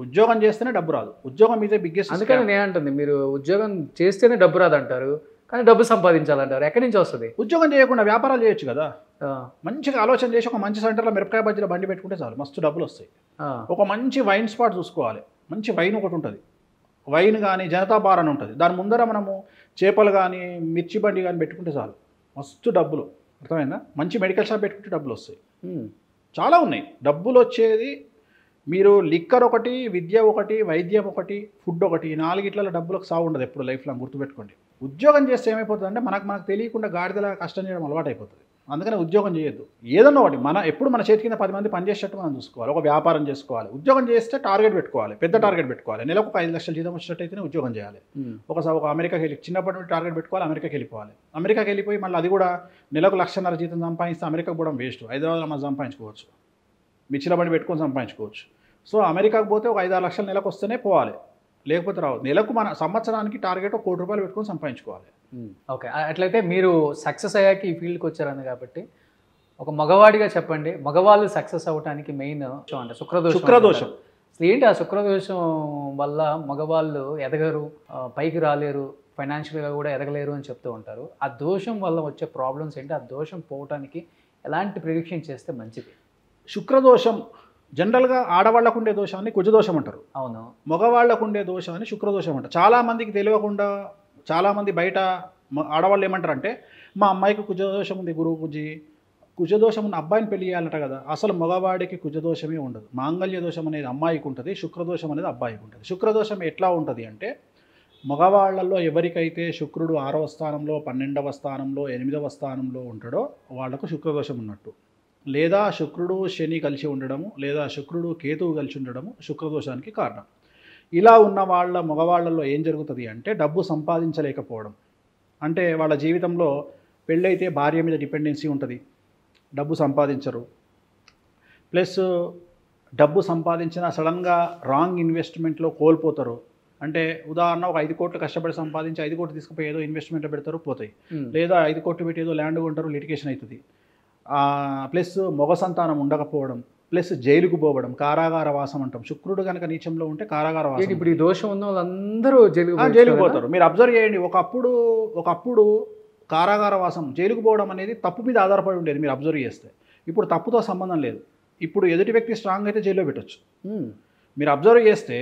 ఉద్యోగం చేస్తేనే డబ్బు రాదు, ఉద్యోగం మీదే బిగ్గెస్ట్. అందుకని నేను అంటుంది, మీరు ఉద్యోగం చేస్తేనే డబ్బు రాదంటారు, కానీ డబ్బు సంపాదించాలంటారు. ఎక్కడి నుంచి వస్తుంది? ఉద్యోగం చేయకుండా వ్యాపారాలు చేయొచ్చు కదా. మంచిగా ఆలోచన చేసి ఒక మంచి సెంటర్లో మిరపకాయ బజ్జీల బండి పెట్టుకుంటే చాలు, మస్తు డబ్బులు వస్తాయి. ఒక మంచి వైన్ స్పాట్ చూసుకోవాలి. మంచి వైన్ ఒకటి ఉంటుంది, వైన్ కానీ జనతా బార్ అని ఉంటుంది. దాని ముందర మనము చేపలు కానీ మిర్చి బండి కానీ పెట్టుకుంటే చాలు, మస్తు డబ్బులు. అర్థమైందా? మంచి మెడికల్ షాప్ పెట్టుకుంటే డబ్బులు వస్తాయి. చాలా ఉన్నాయి డబ్బులు వచ్చేది. మీరు లిక్కర్ ఒకటి, విద్య ఒకటి, వైద్యం ఒకటి, ఫుడ్ ఒకటి, ఈ 4 డబ్బులకు సాగు ఉండదు ఎప్పుడు లైఫ్లో. గుర్తుపెట్టుకోండి. ఉద్యోగం చేస్తే ఏమైపోతుంది అంటే మనకు తెలియకుండా గాడిదలా కష్టం చేయడం అలవాటు అయిపోతుంది. అందుకని ఉద్యోగం చేయొద్దు. ఏదన్నా ఒకటి ఎప్పుడు మన చేతి కింద 10 మంది పనిచేసేటట్టు మనం చూసుకోవాలి. ఒక వ్యాపారం చేసుకోవాలి. ఉద్యోగం చేస్తే టార్గెట్ పెట్టుకోవాలి, పెద్ద టార్గెట్ పెట్టుకోవాలి. నెలకు 5 లక్షల జీతం వచ్చేటట్టయితేనే ఉద్యోగం చేయాలి. ఒక అమెరికాకి వెళ్ళి చిన్నప్పటి నుండి టార్గెట్ పెట్టుకోవాలి, అమెరికాకి వెళ్ళిపోవాలి. అమెరికాకి వెళ్ళిపోయి మళ్ళీ అది కూడా నెలకు 1,50,000 జీతం సంపాదిస్తే అమెరికాకు కూడా వేస్ట్. హైదరాబాద్లో మనం సంపాదించుకోవచ్చు, మిర్చిల బండి పెట్టుకొని సంపాదించుకోవచ్చు. సో అమెరికాకు పోతే ఒక 5-6 లక్షలు నెలకు వస్తేనే పోవాలి, లేకపోతే రావు. నెలకు మన సంవత్సరానికి టార్గెట్ ₹1 కోటి పెట్టుకొని సంపాదించుకోవాలి. ఓకే, అట్లయితే మీరు సక్సెస్ అయ్యాక ఈ ఫీల్డ్కి వచ్చారని కాబట్టి ఒక మగవాడిగా చెప్పండి, మగవాళ్ళు సక్సెస్ అవ్వడానికి మెయిన్ అంటే శుక్రదోషం. అసలు ఏంటి ఆ శుక్రదోషం వల్ల మగవాళ్ళు ఎదగరు, పైకి రాలేరు, ఫైనాన్షియల్గా కూడా ఎదగలేరు అని చెప్తూ ఉంటారు. ఆ దోషం వల్ల వచ్చే ప్రాబ్లమ్స్ ఏంటి? ఆ దోషం పోవటానికి ఎలాంటి ప్రిడిక్షన్ చేస్తే మంచిది? శుక్రదోషం జనరల్గా ఆడవాళ్ళకు ఉండే దోషాన్ని కుజదోషం అంటారు, అవును. మగవాళ్ళకు ఉండే దోషాన్ని శుక్రదోషం అంటారు. చాలామందికి తెలియకుండా చాలామంది బయట ఆడవాళ్ళు ఏమంటారంటే మా అమ్మాయికి కుజదోషం ఉంది గురువు పూజి, కుజదోషం ఉన్న అబ్బాయిని పెళ్లి చేయాలంట కదా. అసలు మగవాడికి కుజదోషమే ఉండదు. మాంగళ్య దోషం అనేది అమ్మాయికి ఉంటుంది, శుక్రదోషం అనేది అబ్బాయికి ఉంటుంది. శుక్రదోషం ఎట్లా ఉంటుంది అంటే మగవాళ్లలో ఎవరికైతే శుక్రుడు 6వ స్థానంలో 12వ స్థానంలో 8వ స్థానంలో ఉంటాడో వాళ్లకు శుక్రదోషం ఉన్నట్టు. లేదా శుక్రుడు శని కలిసి ఉండడము, లేదా శుక్రుడు కేతువు కలిసి ఉండడము శుక్రదోషానికి కారణం. ఇలా ఉన్న వాళ్ళ మగవాళ్ళల్లో ఏం జరుగుతుంది అంటే డబ్బు సంపాదించలేకపోవడం. అంటే వాళ్ళ జీవితంలో పెళ్ళైతే భార్య మీద డిపెండెన్సీ ఉంటుంది, డబ్బు సంపాదించరు. ప్లస్ డబ్బు సంపాదించిన సడన్గా రాంగ్ ఇన్వెస్ట్మెంట్లో కోల్పోతారు. అంటే ఉదాహరణ ఒక 5 కోట్లు కష్టపడి సంపాదించి 5 కోట్లు తీసుకుపోయి ఏదో ఇన్వెస్ట్మెంట్లో పెడతారు, పోతాయి. లేదా 5 కోట్లు పెట్టి ఏదో ల్యాండ్ కొంటారు, లిటిగేషన్ అవుతుంది. ప్లస్ మొగ సంతానం ఉండకపోవడం, ప్లస్ జైలుకు పోవడం, కారాగార వాసం అంటాం. శుక్రుడు కనుక నీచంలో ఉంటే కారాగార వాసం. ఇప్పుడు ఈ దోషం ఉన్న వాళ్ళందరూ జైలుకు పోతారు. మీరు అబ్జర్వ్ చేయండి, ఒకప్పుడు కారాగార వాసం, జైలుకు పోవడం అనేది తప్పు మీద ఆధారపడి ఉండేది. మీరు అబ్జర్వ్ చేస్తే ఇప్పుడు తప్పుతో సంబంధం లేదు. ఇప్పుడు ఎదుటి వ్యక్తి స్ట్రాంగ్ అయితే జైల్లో పెట్టచ్చు. మీరు అబ్జర్వ్ చేస్తే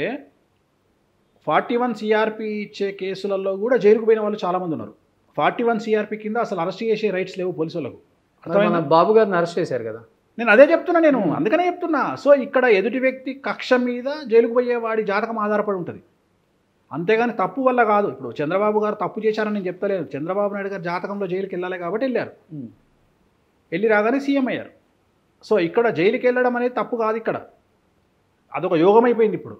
41 CRP ఇచ్చే కేసులలో కూడా జైలుకు పోయిన వాళ్ళు చాలామంది ఉన్నారు. 41 CRP కింద అసలు అరెస్ట్ చేసే రైట్స్ లేవు పోలీసులకు. బాబు గారిని అరెస్ట్ చేశారు కదా. నేను అదే చెప్తున్నా, అందుకనే చెప్తున్నా. సో ఇక్కడ ఎదుటి వ్యక్తి కక్ష మీద జైలుకు పోయేవాడి జాతకం ఆధారపడి ఉంటుంది, అంతేగాని తప్పు వల్ల కాదు. ఇప్పుడు చంద్రబాబు గారు తప్పు చేశారని నేను చెప్తలేదు. చంద్రబాబు నాయుడు గారు జాతకంలో జైలుకి వెళ్ళాలి కాబట్టి వెళ్ళారు, వెళ్ళి రాగానే సీఎం అయ్యారు. సో ఇక్కడ జైలుకి వెళ్ళడం అనేది తప్పు కాదు, ఇక్కడ అదొక యోగం అయిపోయింది ఇప్పుడు.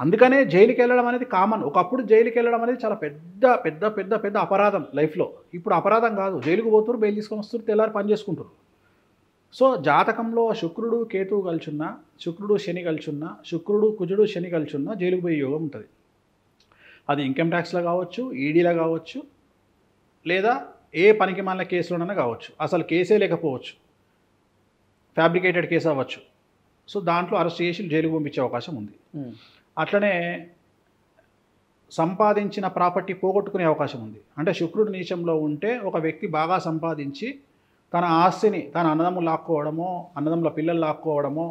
అందుకనే జైలుకి వెళ్ళడం అనేది కామన్. ఒకప్పుడు జైలుకి వెళ్ళడం అనేది చాలా పెద్ద పెద్ద పెద్ద పెద్ద అపరాధం లైఫ్లో. ఇప్పుడు అపరాధం కాదు, జైలుకు పోతున్నారు, బెయిల్ తీసుకొని వస్తారు, తెల్లారి పని చేసుకుంటారు. సో జాతకంలో శుక్రుడు కేతువు కలిసున్నా, శుక్రుడు శని కలిసున్నా, శుక్రుడు కుజుడు శని కలిసున్నా జైలుకు పోయే యోగం ఉంటుంది. అది ఇన్కమ్ ట్యాక్స్లో కావచ్చు, ఈడీలో కావచ్చు, లేదా ఏ పనికి మాలిన కేసులోనైనా కావచ్చు. అసలు కేసే లేకపోవచ్చు, ఫ్యాబ్రికేటెడ్ కేసు అవ్వచ్చు. సో దాంట్లో అరెస్ట్ చేసి జైలుకు పంపించే అవకాశం ఉంది. అట్లనే సంపాదించిన ప్రాపర్టీ పోగొట్టుకునే అవకాశం ఉంది. అంటే శుక్రుడు నీచంలో ఉంటే ఒక వ్యక్తి బాగా సంపాదించి తన ఆస్తిని తన అన్నదమ్ములు లాక్కోవడమో, అన్నదమ్ముల పిల్లలు లాక్కోవడమో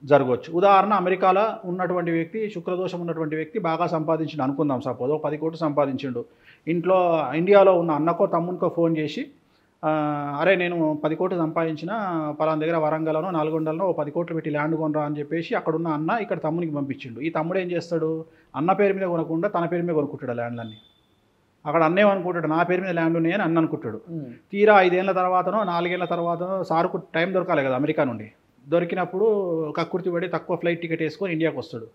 జరగవచ్చు. ఉదాహరణ, అమెరికాలో ఉన్నటువంటి వ్యక్తి, శుక్రదోషం ఉన్నటువంటి వ్యక్తి బాగా సంపాదించిండు అనుకుందాం. సపోజ్ 10 కోట్లు సంపాదించిండు. ఇండియాలో ఉన్న అన్నకో తమ్మునికో ఫోన్ చేసి, అరే నేను 10 కోట్లు సంపాదించిన, పలానా దగ్గర వరంగల్లోనో నల్గొండలోనో 10 కోట్లు పెట్టి ల్యాండ్ కొనరా అని చెప్పేసి అక్కడున్న అన్న ఇక్కడ తమ్మునికి పంపించిండు. ఈ తమ్ముడు ఏం చేస్తాడు, అన్న పేరు మీద కొనకుండా తన పేరు మీద కొనుక్కుంటాడు ల్యాండ్లన్నీ. అక్కడ అన్నేమనుకుంటాడు, నా పేరు మీద ల్యాండ్ ఉన్నాయని అన్న అనుకుంటాడు. తీరా 5 ఏళ్ల తర్వాతనో 4 ఏళ్ల తర్వాతనో సారుకు టైం దొరకాలి కదా అమెరికా నుండి. దొరికినప్పుడు కక్కుర్తి పడి తక్కువ ఫ్లైట్ టికెట్ వేసుకొని ఇండియాకి వస్తాడు.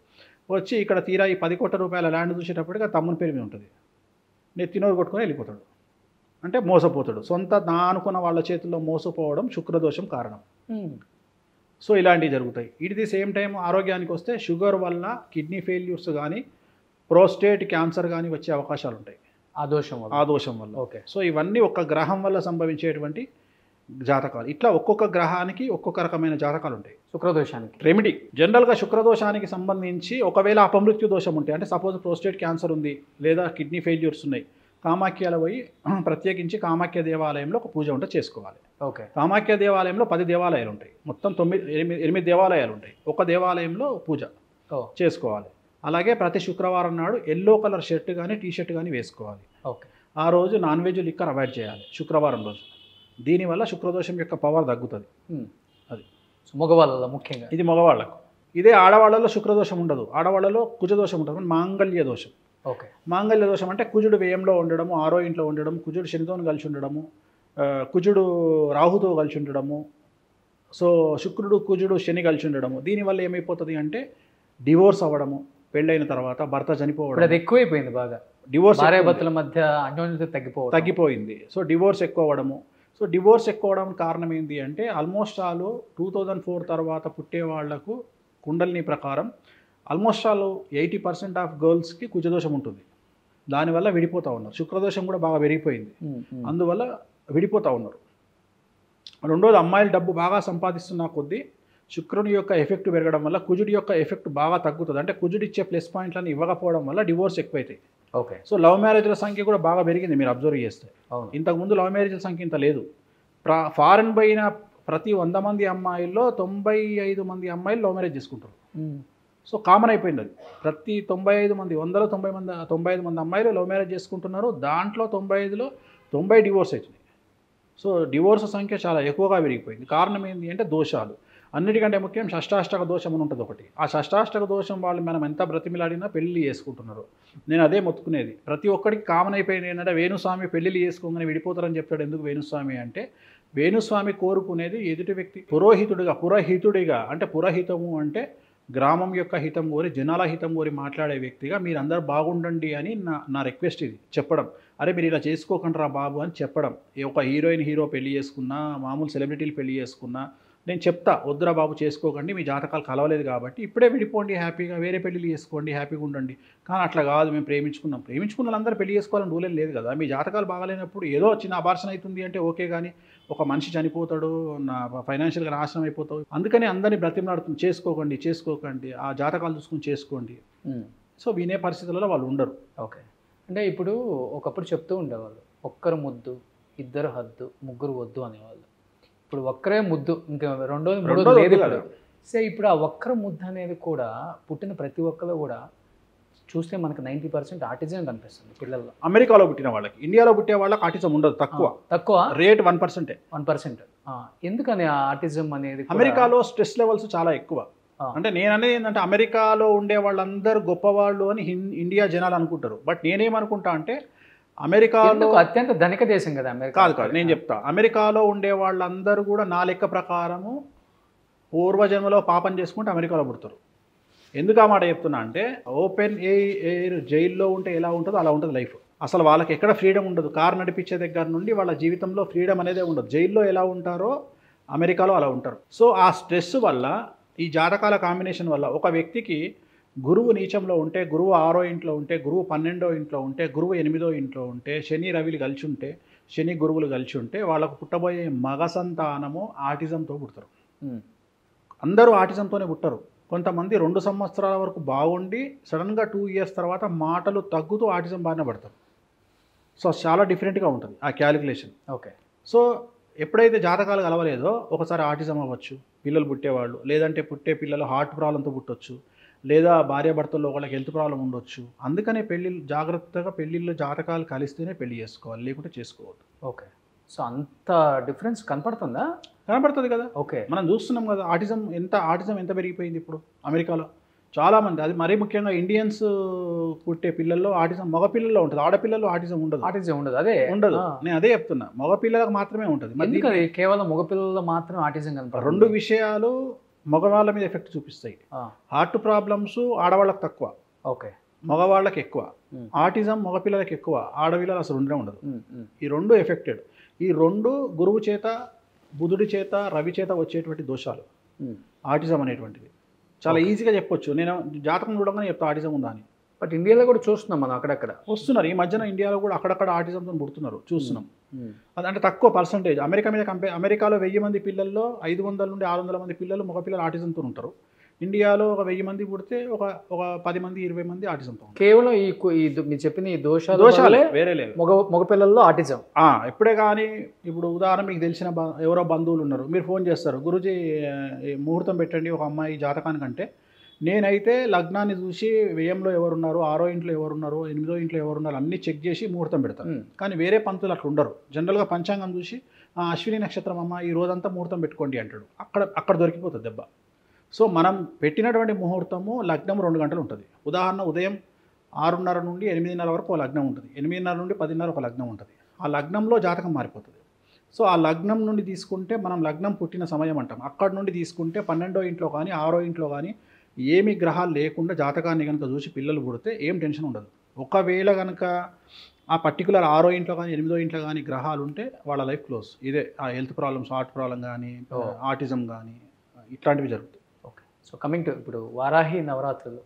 వచ్చి ఇక్కడ తీరా ఈ 10 కోట్ల రూపాయల ల్యాండ్ చూసేటప్పటికి తమ్ముని పేరు మీద ఉంటుంది. నెత్తినోరు కొట్టుకొని వెళ్ళిపోతాడు. అంటే మోసపోతాడు. సొంత నా అనుకున్న వాళ్ళ చేతుల్లో మోసపోవడం శుక్రదోషం కారణం. సో ఇలాంటివి జరుగుతాయి. ఇట్ ది సేమ్ టైం ఆరోగ్యానికి వస్తే షుగర్ వల్ల కిడ్నీ ఫెయిల్యూర్స్ కానీ, ప్రోస్టేట్ క్యాన్సర్ కానీ వచ్చే అవకాశాలు ఉంటాయి ఆ దోషం వల్ల. ఓకే. సో ఇవన్నీ ఒక్క గ్రహం వల్ల సంభవించేటువంటి జాతకాలు. ఇట్లా ఒక్కొక్క గ్రహానికి ఒక్కొక్క రకమైన జాతకాలు ఉంటాయి. శుక్రదోషానికి రెమెడీ జనరల్గా శుక్రదోషానికి సంబంధించి ఒకవేళ అపమృత్యు దోషం ఉంటే, అంటే సపోజ్ ప్రోస్టేట్ క్యాన్సర్ ఉంది లేదా కిడ్నీ ఫెయిల్యూర్స్ ఉన్నాయి, కామాఖ్యలో పోయి ప్రత్యేకించి కామాఖ్య దేవాలయంలో ఒక పూజ ఉంటే చేసుకోవాలి. ఓకే. కామాఖ్య దేవాలయంలో 10 దేవాలయాలు ఉంటాయి, మొత్తం 8 దేవాలయాలు ఉంటాయి. ఒక దేవాలయంలో పూజ చేసుకోవాలి. అలాగే ప్రతి శుక్రవారం నాడు ఎల్లో కలర్ షర్ట్ కానీ టీ-షర్ట్ కానీ వేసుకోవాలి. ఓకే. ఆ రోజు నాన్ వెజ్ లిక్కర్ అవాయిడ్ చేయాలి శుక్రవారం రోజు. దీనివల్ల శుక్రదోషం యొక్క పవర్ తగ్గుతుంది. అది మగవాళ్ళలో ముఖ్యంగా, ఇది మగవాళ్ళకు. ఇదే ఆడవాళ్ళలో శుక్రదోషం ఉండదు, ఆడవాళ్ళలో కుజదోషం ఉంటుంది, మాంగళ్య దోషం. ఓకే. మాంగళ్య దోషం అంటే కుజుడు వ్యయంలో ఉండడము, 6వ ఇంట్లో ఉండడం, కుజుడు శనితో కలిసి ఉండడము, కుజుడు రాహుతో కలిసి ఉండడము, సో శుక్రుడు కుజుడు శని కలిసి ఉండడము. దీనివల్ల ఏమైపోతుంది అంటే డివోర్స్ అవ్వడము, పెళ్ళైన తర్వాత భర్త చనిపోవడం. అది ఎక్కువైపోయింది బాగా. డివోర్స్ భార్యాభర్తల మధ్య అన్యోన్యత తగ్గిపోయింది. సో డివోర్స్ ఎక్కువ అవ్వడము. సో డివోర్స్ ఎక్కువ అవడానికి కారణం ఏంటి అంటే ఆల్మోస్ట్ ఆల్ 2004 తర్వాత పుట్టే వాళ్లకు కుండలిని ప్రకారం ఆల్మోస్ట్ ఆల్ 80% ఆఫ్ గర్ల్స్కి కుజదోషం ఉంటుంది. దానివల్ల విడిపోతూ ఉన్నారు. శుక్రదోషం కూడా బాగా పెరిగిపోయింది, అందువల్ల విడిపోతూ ఉన్నారు. రెండోది, అమ్మాయిలు డబ్బు బాగా సంపాదిస్తున్న కొద్దీ శుక్రుని యొక్క ఎఫెక్ట్ పెరగడం వల్ల కుజుడి యొక్క ఎఫెక్ట్ బాగా తగ్గుతుంది. అంటే కుజుడు ఇచ్చే ప్లస్ పాయింట్లను ఇవ్వకపోవడం వల్ల డివోర్స్ ఎక్కువైతాయి. ఓకే. సో లవ్ మ్యారేజ్ల సంఖ్య కూడా బాగా పెరిగింది మీరు అబ్జర్వ్ చేస్తే. ఇంతకుముందు లవ్ మ్యారేజ్ల సంఖ్య ఇంత లేదు. ప్రతి 100 మంది అమ్మాయిల్లో 95 మంది అమ్మాయిలు లవ్ మ్యారేజ్ చేసుకుంటారు. సో కామన్ అయిపోయింది అది. ప్రతి 95 మంది 100లో 95 మంది అమ్మాయిలు లవ్ మ్యారేజ్ చేసుకుంటున్నారు. దాంట్లో 95లో 90 డివోర్స్ అవుతుంది. సో డివోర్స్ సంఖ్య చాలా ఎక్కువగా పెరిగిపోయింది. కారణం ఏంటి అంటే దోషాలు. అన్నిటికంటే ముఖ్యం షష్టాష్టక దోషం అని ఉంటుంది ఒకటి. ఆ షష్టాష్టక దోషం వాళ్ళు మనం ఎంత బ్రతిమిలాడినా పెళ్లి చేసుకుంటున్నారు. నేను అదే మొత్తుకునేది. ప్రతి ఒక్కడికి కామన్ అయిపోయింది ఏంటంటే వేణుస్వామి పెళ్లిళ్ళు చేసుకోగానే విడిపోతారని చెప్తాడు. ఎందుకు వేణుస్వామి అంటే వేణుస్వామి కోరుకునేది ఎదుటి వ్యక్తి పురహితుడిగా అంటే పురహితము అంటే గ్రామం యొక్క హితం కోరి జనాల హితం కోరి మాట్లాడే వ్యక్తిగా మీరు అందరూ బాగుండండి అని నా రిక్వెస్ట్ ఇది చెప్పడం. అరే మీరు ఇలా చేసుకోకండి రా బాబు అని చెప్పడం. ఒక హీరో పెళ్లి చేసుకున్నా మామూలు సెలబ్రిటీలు పెళ్లి చేసుకున్నా నేను చెప్తా వద్దురా బాబు చేసుకోకండి, మీ జాతకాలు కలవలేదు కాబట్టి ఇప్పుడే విడిపోండి, హ్యాపీగా వేరే పెళ్ళిళ్ళు చేసుకోండి, హ్యాపీగా ఉండండి. కానీ అట్లా కాదు, మేము ప్రేమించుకున్న వాళ్ళందరూ పెళ్లి చేసుకోవాలని రూల్ లేదు కదా. మీ జాతకాలు బాగాలేనప్పుడు ఏదో చిన్న అబార్షన్ అవుతుంది అంటే ఓకే, కానీ ఒక మనిషి చనిపోతాడు, నా ఫైనాన్షియల్గా నాశనం అయిపోతావు. అందుకని అందరినీ బ్రతిమలాడుతుంది చేసుకోకండి, ఆ జాతకాలు చూసుకుని చేసుకోండి. సో వినే పరిస్థితులలో వాళ్ళు ఉండరు. ఓకే, అంటే ఇప్పుడు ఒకప్పుడు చెప్తూ ఉండేవాళ్ళు ఒక్కరు ముద్దు, ఇద్దరు హద్దు, ముగ్గురు వద్దు అనేవాళ్ళు. ఇప్పుడు ఒక్కరే ముద్దు, ఇంకా మూడోది లేదు కదా. సో ఇప్పుడు ఆ ఒక్కర ముద్దు అనేది కూడా పుట్టిన ప్రతి ఒక్కరు కూడా చూస్తే మనకు 90% ఆటిజం కనిపిస్తుంది పిల్లల్లో. అమెరికాలో పుట్టిన వాళ్ళకి, ఇండియాలో పుట్టే వాళ్ళకి ఆటిజం ఉండదు, తక్కువ రేట్ 1%. ఎందుకని ఆటిజం అనేది? అమెరికాలో స్ట్రెస్ లెవెల్స్ చాలా ఎక్కువ. అంటే నేను అనేది ఏంటంటే అమెరికాలో ఉండే వాళ్ళందరూ గొప్పవాళ్ళు అని ఇండియా జనాలు అనుకుంటారు. బట్ నేనేమనుకుంటా అంటే అమెరికాలో అత్యంత ధనిక దేశం కదా అమెరికా. కాదు నేను చెప్తా, అమెరికాలో ఉండే వాళ్ళందరూ కూడా నా లెక్క ప్రకారము పూర్వజన్మలో పాపం చేసుకుంటే అమెరికాలో పుడతారు. ఎందుకు ఆ మాట చెప్తున్నా అంటే ఓపెన్ ఎయిర్ జైల్లో ఉంటే ఎలా ఉంటుందో అలా ఉంటుంది లైఫ్. అసలు వాళ్ళకి ఎక్కడ ఫ్రీడమ్ ఉండదు. కారు నడిపించే దగ్గర నుండి వాళ్ళ జీవితంలో ఫ్రీడమ్ అనేదే ఉండదు. జైల్లో ఎలా ఉంటారో అమెరికాలో అలా ఉంటారు. సో ఆ స్ట్రెస్ వల్ల, ఈ జాతకాల కాంబినేషన్ వల్ల ఒక వ్యక్తికి గురువు నీచంలో ఉంటే, గురువు 6వ ఇంట్లో ఉంటే, గురువు 12వ ఇంట్లో ఉంటే, గురువు 8వ ఇంట్లో ఉంటే, శని రవిలు కలిసి ఉంటే, శని గురువులు కలిసి ఉంటే వాళ్ళకు పుట్టబోయే మగ సంతానము ఆటిజంతో పుడతారు. అందరూ ఆటిజంతోనే పుట్టరు. కొంతమంది 2 సంవత్సరాల వరకు బాగుండి సడన్గా 2 ఇయర్స్ తర్వాత మాటలు తగ్గుతూ ఆటిజం బారిన పడతారు. సో చాలా డిఫరెంట్గా ఉంటుంది ఆ క్యాలిక్యులేషన్. ఓకే, సో ఎప్పుడైతే జాతకాలు కలవలేదో ఒకసారి ఆటిజం అవ్వచ్చు పిల్లలు పుట్టేవాళ్ళు, లేదంటే పుట్టే పిల్లలు హార్ట్ ప్రాబ్లంతో పుట్టవచ్చు, లేదా భార్యాభర్తల్లో వాళ్ళకి హెల్త్ ప్రాబ్లం ఉండొచ్చు. అందుకనే జాగ్రత్తగా పెళ్ళిళ్ళు జాతకాలు కలిస్తేనే పెళ్లి చేసుకోవాలి, లేకుంటే చేసుకోవద్దు. ఓకే, సో అంత డిఫరెన్స్ కనపడుతుందా? కనపడుతుంది కదా. ఓకే, మనం చూస్తున్నాం కదా ఆటిజం ఎంత పెరిగిపోయింది ఇప్పుడు అమెరికాలో. చాలామంది, అది మరీ ముఖ్యంగా ఇండియన్స్ పుట్టే పిల్లల్లో ఆటిజం మగ పిల్లల్లో ఉంటుంది, ఆడపిల్లల్లో ఆటిజం ఉండదు. అదే ఉండదు. నేను అదే చెప్తున్నా, మగ పిల్లలకు మాత్రమే ఉంటుంది. కేవలం మగ పిల్లల్లో మాత్రం ఆటిజం కనపడుతుంది. 2 విషయాలు మగవాళ్ళ మీద ఎఫెక్ట్ చూపిస్తాయి. హార్ట్ ప్రాబ్లమ్స్ ఆడవాళ్ళకి తక్కువ, ఓకే, మగవాళ్ళకి ఎక్కువ. ఆటిజం మగపిల్లలకి ఎక్కువ, ఆడపిల్లలు అసలు ఉండదు. ఈ 2 ఎఫెక్టెడ్. ఈ 2 గురువు చేత, బుధుడి చేత, రవి చేత వచ్చేటువంటి దోషాలు ఆటిజం అనేటువంటిది. చాలా ఈజీగా చెప్పొచ్చు. నేను జాతకం చూడగానే చెప్తా ఆటిజం ఉందా అని. బట్ ఇండియాలో కూడా చూస్తున్నాం మనం, అక్కడక్కడ వస్తున్నారు. ఈ మధ్యన ఇండియాలో కూడా అక్కడక్కడ ఆటిజంతో పుడుతున్నారు, చూస్తున్నాం. అదంటే తక్కువ పర్సంటేజ్. అమెరికా మీద అమెరికాలో 1000 మంది పిల్లల్లో 500 నుండి 600 మంది పిల్లలు మగ పిల్లలు ఆటిజంతో ఉంటారు. ఇండియాలో ఒక 1000 మంది పుడితే ఒక 10 మంది 20 మంది ఆటిజంతో. కేవలం మీరు చెప్పిన ఈ దోషాలే వేరే లేదు. మగ పిల్లల్లో ఆటిజం ఎప్పుడే కానీ. ఇప్పుడు ఉదాహరణ, మీకు తెలిసిన ఎవరో బంధువులు ఉన్నారు, మీరు ఫోన్ చేస్తారు, గురూజీ ముహూర్తం పెట్టండి ఒక అమ్మాయి జాతకానికంటే. నేనైతే లగ్నాన్ని చూసి వ్యయంలో ఎవరున్నారు, 6వ ఇంట్లో ఎవరున్నారు, 8వ ఇంట్లో ఎవరున్నారు అన్నీ చెక్ చేసి ముహూర్తం పెడతాను. కానీ వేరే పంతులు అట్లా ఉండరు. జనరల్గా పంచాంగం చూసి అశ్విని నక్షత్రం అమ్మ ఈ రోజంతా ముహూర్తం పెట్టుకోండి అంటాడు. అక్కడ దొరికిపోతుంది దెబ్బ. సో మనం పెట్టినటువంటి ముహూర్తము లగ్నం 2 గంటలు ఉంటుంది. ఉదాహరణ, ఉదయం 6:30 నుండి 8:30 వరకు ఒక లగ్నం ఉంటుంది, 8:30 నుండి 10:30 ఒక లగ్నం ఉంటుంది. ఆ లగ్నంలో జాతకం మారిపోతుంది. సో ఆ లగ్నం నుండి తీసుకుంటే మనం లగ్నం పుట్టిన సమయం అంటాం. అక్కడ నుండి తీసుకుంటే 12వ ఇంట్లో కానీ 6వ ఇంట్లో కానీ ఏమి గ్రహాలు లేకుండా జాతకాన్ని కనుక చూసి పిల్లలు పుడితే ఏం టెన్షన్ ఉండదు. ఒకవేళ కనుక ఆ పర్టికులర్ 6వ ఇంట్లో కానీ 8వ ఇంట్లో కానీ గ్రహాలు ఉంటే వాళ్ళ లైఫ్ క్లోజ్. ఇదే ఆ హెల్త్ ప్రాబ్లమ్స్, హార్ట్ ప్రాబ్లం కానీ, ఆటిజం కానీ ఇట్లాంటివి జరుగుతాయి. ఓకే, సో కమింగ్ టు ఇప్పుడు వారాహి నవరాత్రులు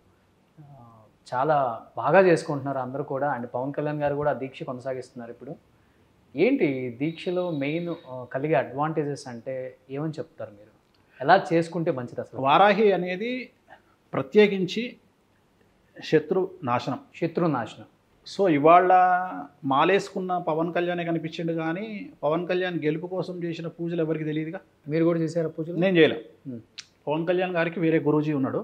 చాలా బాగా చేసుకుంటున్నారు అందరూ కూడా. అండ్ పవన్ కళ్యాణ్ గారు కూడా దీక్ష కొనసాగిస్తున్నారు. ఇప్పుడు ఏంటి దీక్షలో మెయిన్ కలిగే అడ్వాంటేజెస్ అంటే ఏమని చెప్తారు మీరు? ఎలా చేసుకుంటే మంచిది అసలు? వారాహి అనేది ప్రత్యేకించి శత్రు నాశనం. సో ఇవాళ మాలేసుకున్న పవన్ కళ్యాణే కనిపించిండు, కానీ పవన్ కళ్యాణ్ గెలుపు కోసం చేసిన పూజలు ఎవరికి తెలియదుగా. మీరు కూడా చేశారా పూజలు? నేను చేయలే. పవన్ కళ్యాణ్ గారికి వేరే గురూజీ ఉన్నాడు,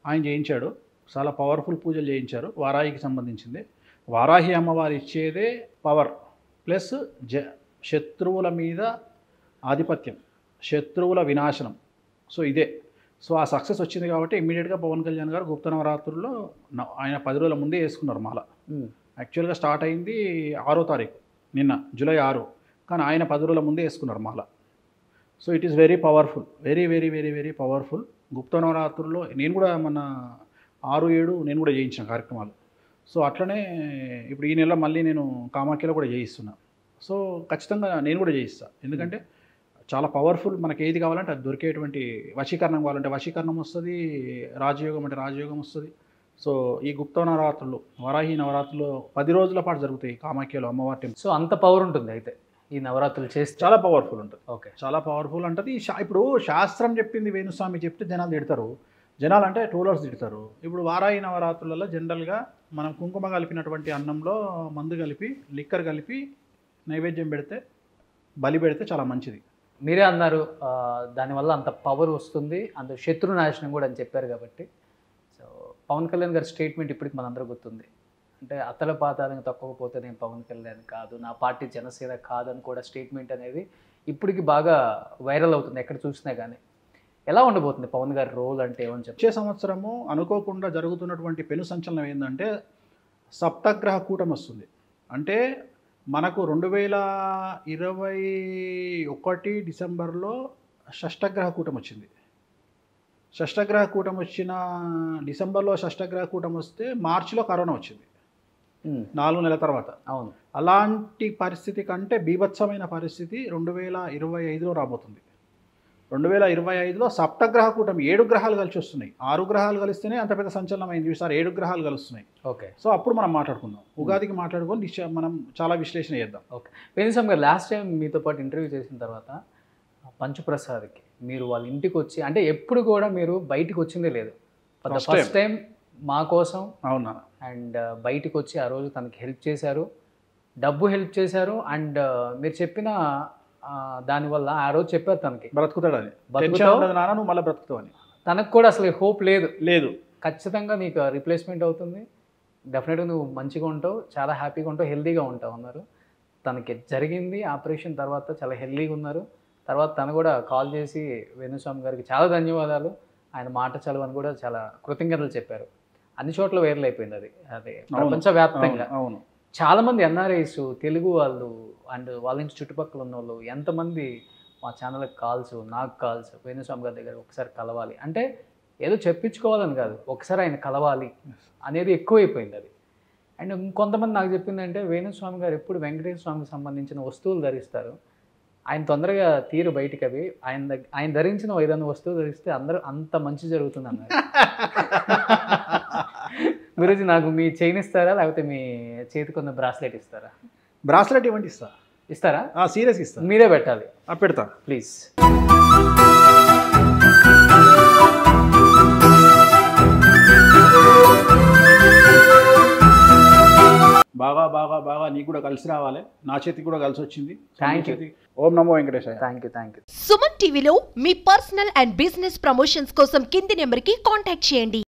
ఆయన చేయించాడు. చాలా పవర్ఫుల్ పూజలు చేయించారు. వారాహికి సంబంధించింది. వారాహి అమ్మవారు ఇచ్చేదే పవర్ ప్లస్ శత్రువుల మీద ఆధిపత్యం, శత్రువుల వినాశనం. సో ఇదే. సో ఆ సక్సెస్ వచ్చింది కాబట్టి ఇమ్మీడియట్గా పవన్ కళ్యాణ్ గారు గుప్త నవరాత్రుల్లో ఆయన 10 రోజుల ముందే వేసుకున్నారు మాల. యాక్చువల్గా స్టార్ట్ అయింది 6వ తారీఖు, నిన్న జూలై 6, కానీ ఆయన 10 రోజుల ముందే వేసుకున్నారు మాల. So it is very powerful, very very very very powerful. గుప్త నవరాత్రుల్లో నేను కూడా మన 6, 7 నేను కూడా చేయించిన కార్యక్రమాలు. సో అట్లనే ఇప్పుడు ఈ నెల మళ్ళీ నేను కామాఖ్యలో కూడా చేయిస్తున్నా. సో ఖచ్చితంగా నేను కూడా చేయిస్తాను, ఎందుకంటే చాలా పవర్ఫుల్. మనకి ఏది కావాలంటే అది దొరికేటువంటి, వశీకరణం కావాలంటే వశీకరణం వస్తుంది, రాజయోగం అంటే రాజయోగం వస్తుంది. సో ఈ గుప్త నవరాత్రులు, వరాహి నవరాత్రులు 10 రోజుల పాటు జరుగుతాయి కామాఖ్యలో అమ్మవారి టెంపుల్. సో అంత పవర్ ఉంటుంది అయితే ఈ నవరాత్రులు చేస్తే? చాలా పవర్ఫుల్ ఉంటుంది. ఓకే, చాలా పవర్ఫుల్ ఉంటుంది. ఇప్పుడు శాస్త్రం చెప్పింది వేణుస్వామి చెప్తే జనాలు తిడతారు, జనాలు అంటే ట్రోలర్స్ తిడతారు. ఇప్పుడు వారాహి నవరాత్రులలో జనరల్గా మనం కుంకుమ కలిపినటువంటి అన్నంలో మందు కలిపి, లిక్కర్ కలిపి నైవేద్యం పెడితే, బలి పెడితే చాలా మంచిది. మీరే అన్నారు దానివల్ల అంత పవర్ వస్తుంది, అంత శత్రు నాశనం కూడా అని చెప్పారు కాబట్టి. సో పవన్ కళ్యాణ్ గారి స్టేట్మెంట్ ఇప్పటికి మనందరూ గుర్తుంది. అంటే అతల పాతాలను తప్పకపోతే నేను పవన్ కళ్యాణ్ కాదు, నా పార్టీ జనసేన కాదని కూడా స్టేట్మెంట్ అనేది ఇప్పటికి బాగా వైరల్ అవుతుంది ఎక్కడ చూసినా కానీ. ఎలా ఉండబోతుంది పవన్ గారి రోల్ అంటే ఏమని చెప్పి? వచ్చే సంవత్సరము అనుకోకుండా జరుగుతున్నటువంటి పెను సంచలనం ఏంటంటే సప్తగ్రహ కూటమి వస్తుంది. అంటే మనకు 2021 డిసెంబర్లో షష్టగ్రహ కూటమి వచ్చింది. షష్టగ్రహ కూటమి వచ్చిన డిసెంబర్లో షష్టగ్రహ కూటమి వస్తే మార్చిలో కరోనా వచ్చింది 4 నెలల తర్వాత. అవును, అలాంటి పరిస్థితి కంటే బీభత్సమైన పరిస్థితి 2025లో రాబోతుంది. 2025లో సప్తగ్రహ కూటమి 7 గ్రహాలు కలిసి వస్తున్నాయి. 6 గ్రహాలు కలిస్తేనే అంత పెద్ద సంచలనం అయింది, ఈసారి 7 గ్రహాలు కలుస్తున్నాయి. ఓకే. సో అప్పుడు మనం మాట్లాడుకుందాం, ఉగాదికి మాట్లాడుకొని మనం చాలా విశ్లేషణ చేద్దాం. ఓకే. వేణుస్వామి గారు లాస్ట్ టైం మీతో పాటు ఇంటర్వ్యూ చేసిన తర్వాత పంచుప్రసాద్కి మీరు వాళ్ళ ఇంటికి వచ్చి, అంటే ఎప్పుడు కూడా మీరు బయటికి వచ్చిందే లేదు, ఫస్ట్ టైం మా కోసం. అవునా? అండ్ బయటికి వచ్చి ఆ రోజు తనకి హెల్ప్ చేశారు, డబ్బు హెల్ప్ చేశారు. అండ్ మీరు చెప్పిన దానివల్ల ఆ రోజు చెప్పారు తనకి బ్రతుకుతాడని, నాన్న నువ్వు మళ్ళీ బ్రతుకుతావు అని. తనకు కూడా అసలు హోప్ లేదు, లేదు ఖచ్చితంగా నీకు రీప్లేస్మెంట్ అవుతుంది, డెఫినెట్గా నువ్వు మంచిగా ఉంటావు, చాలా హ్యాపీగా ఉంటావు, హెల్తీగా ఉంటావు అన్నారు. తనకి జరిగింది ఆపరేషన్ తర్వాత చాలా హెల్తీగా ఉన్నారు. తర్వాత తను కూడా కాల్ చేసి వేణుస్వామి గారికి చాలా ధన్యవాదాలు, ఆయన మాట చలవని కూడా చాలా కృతజ్ఞతలు చెప్పారు. అన్ని చోట్ల వైరల్ అయిపోయింది అది ప్రపంచవ్యాప్తంగా. అవును, చాలామంది ఎన్ఆర్ఐస్, తెలుగు వాళ్ళు అండ్ వాళ్ళ నుంచి చుట్టుపక్కల ఉన్న వాళ్ళు ఎంతమంది మా ఛానల్కి కాల్స్, నాకు కాల్స్, వేణుస్వామి గారి దగ్గర ఒకసారి కలవాలి అంటే ఏదో చెప్పించుకోవాలని కాదు, ఒకసారి ఆయన కలవాలి అనేది ఎక్కువైపోయింది అది. అండ్ ఇంకొంతమంది నాకు చెప్పిందంటే వేణుస్వామి గారు ఎప్పుడు వెంకటేశ్వర స్వామికి సంబంధించిన వస్తువులు ధరిస్తారు, ఆయన తొందరగా తీరు బయటికి అవి, ఆయన ధరించిన ఏదైనా వస్తువు ధరిస్తే అందరూ అంత మంచి జరుగుతుంది అన్నారు. గురూజీ నాకు మీ చైన్ ఇస్తారా, లేకపోతే మీ చేతికి ఉన్న బ్రాస్లెట్ ఇస్తారా? బ్రాస్లెట్ ఇవ్వండి, ఇస్తారా? సీరియస్ ఇస్తా, మీరే పెట్టాలి. పెడతా ప్లీజ్. బాగా బాగా బాగా నీకు కూడా కలిసి రావాలి, నా చేతికి కూడా కలిసి వచ్చింది. Thank you. Om Namo Venkatesaya. Thank you. Suman టీవీలో మీ పర్సనల్ అండ్ బిజినెస్ ప్రమోషన్స్ కోసం కింది నెంబర్కి కాంటాక్ట్ చేయండి.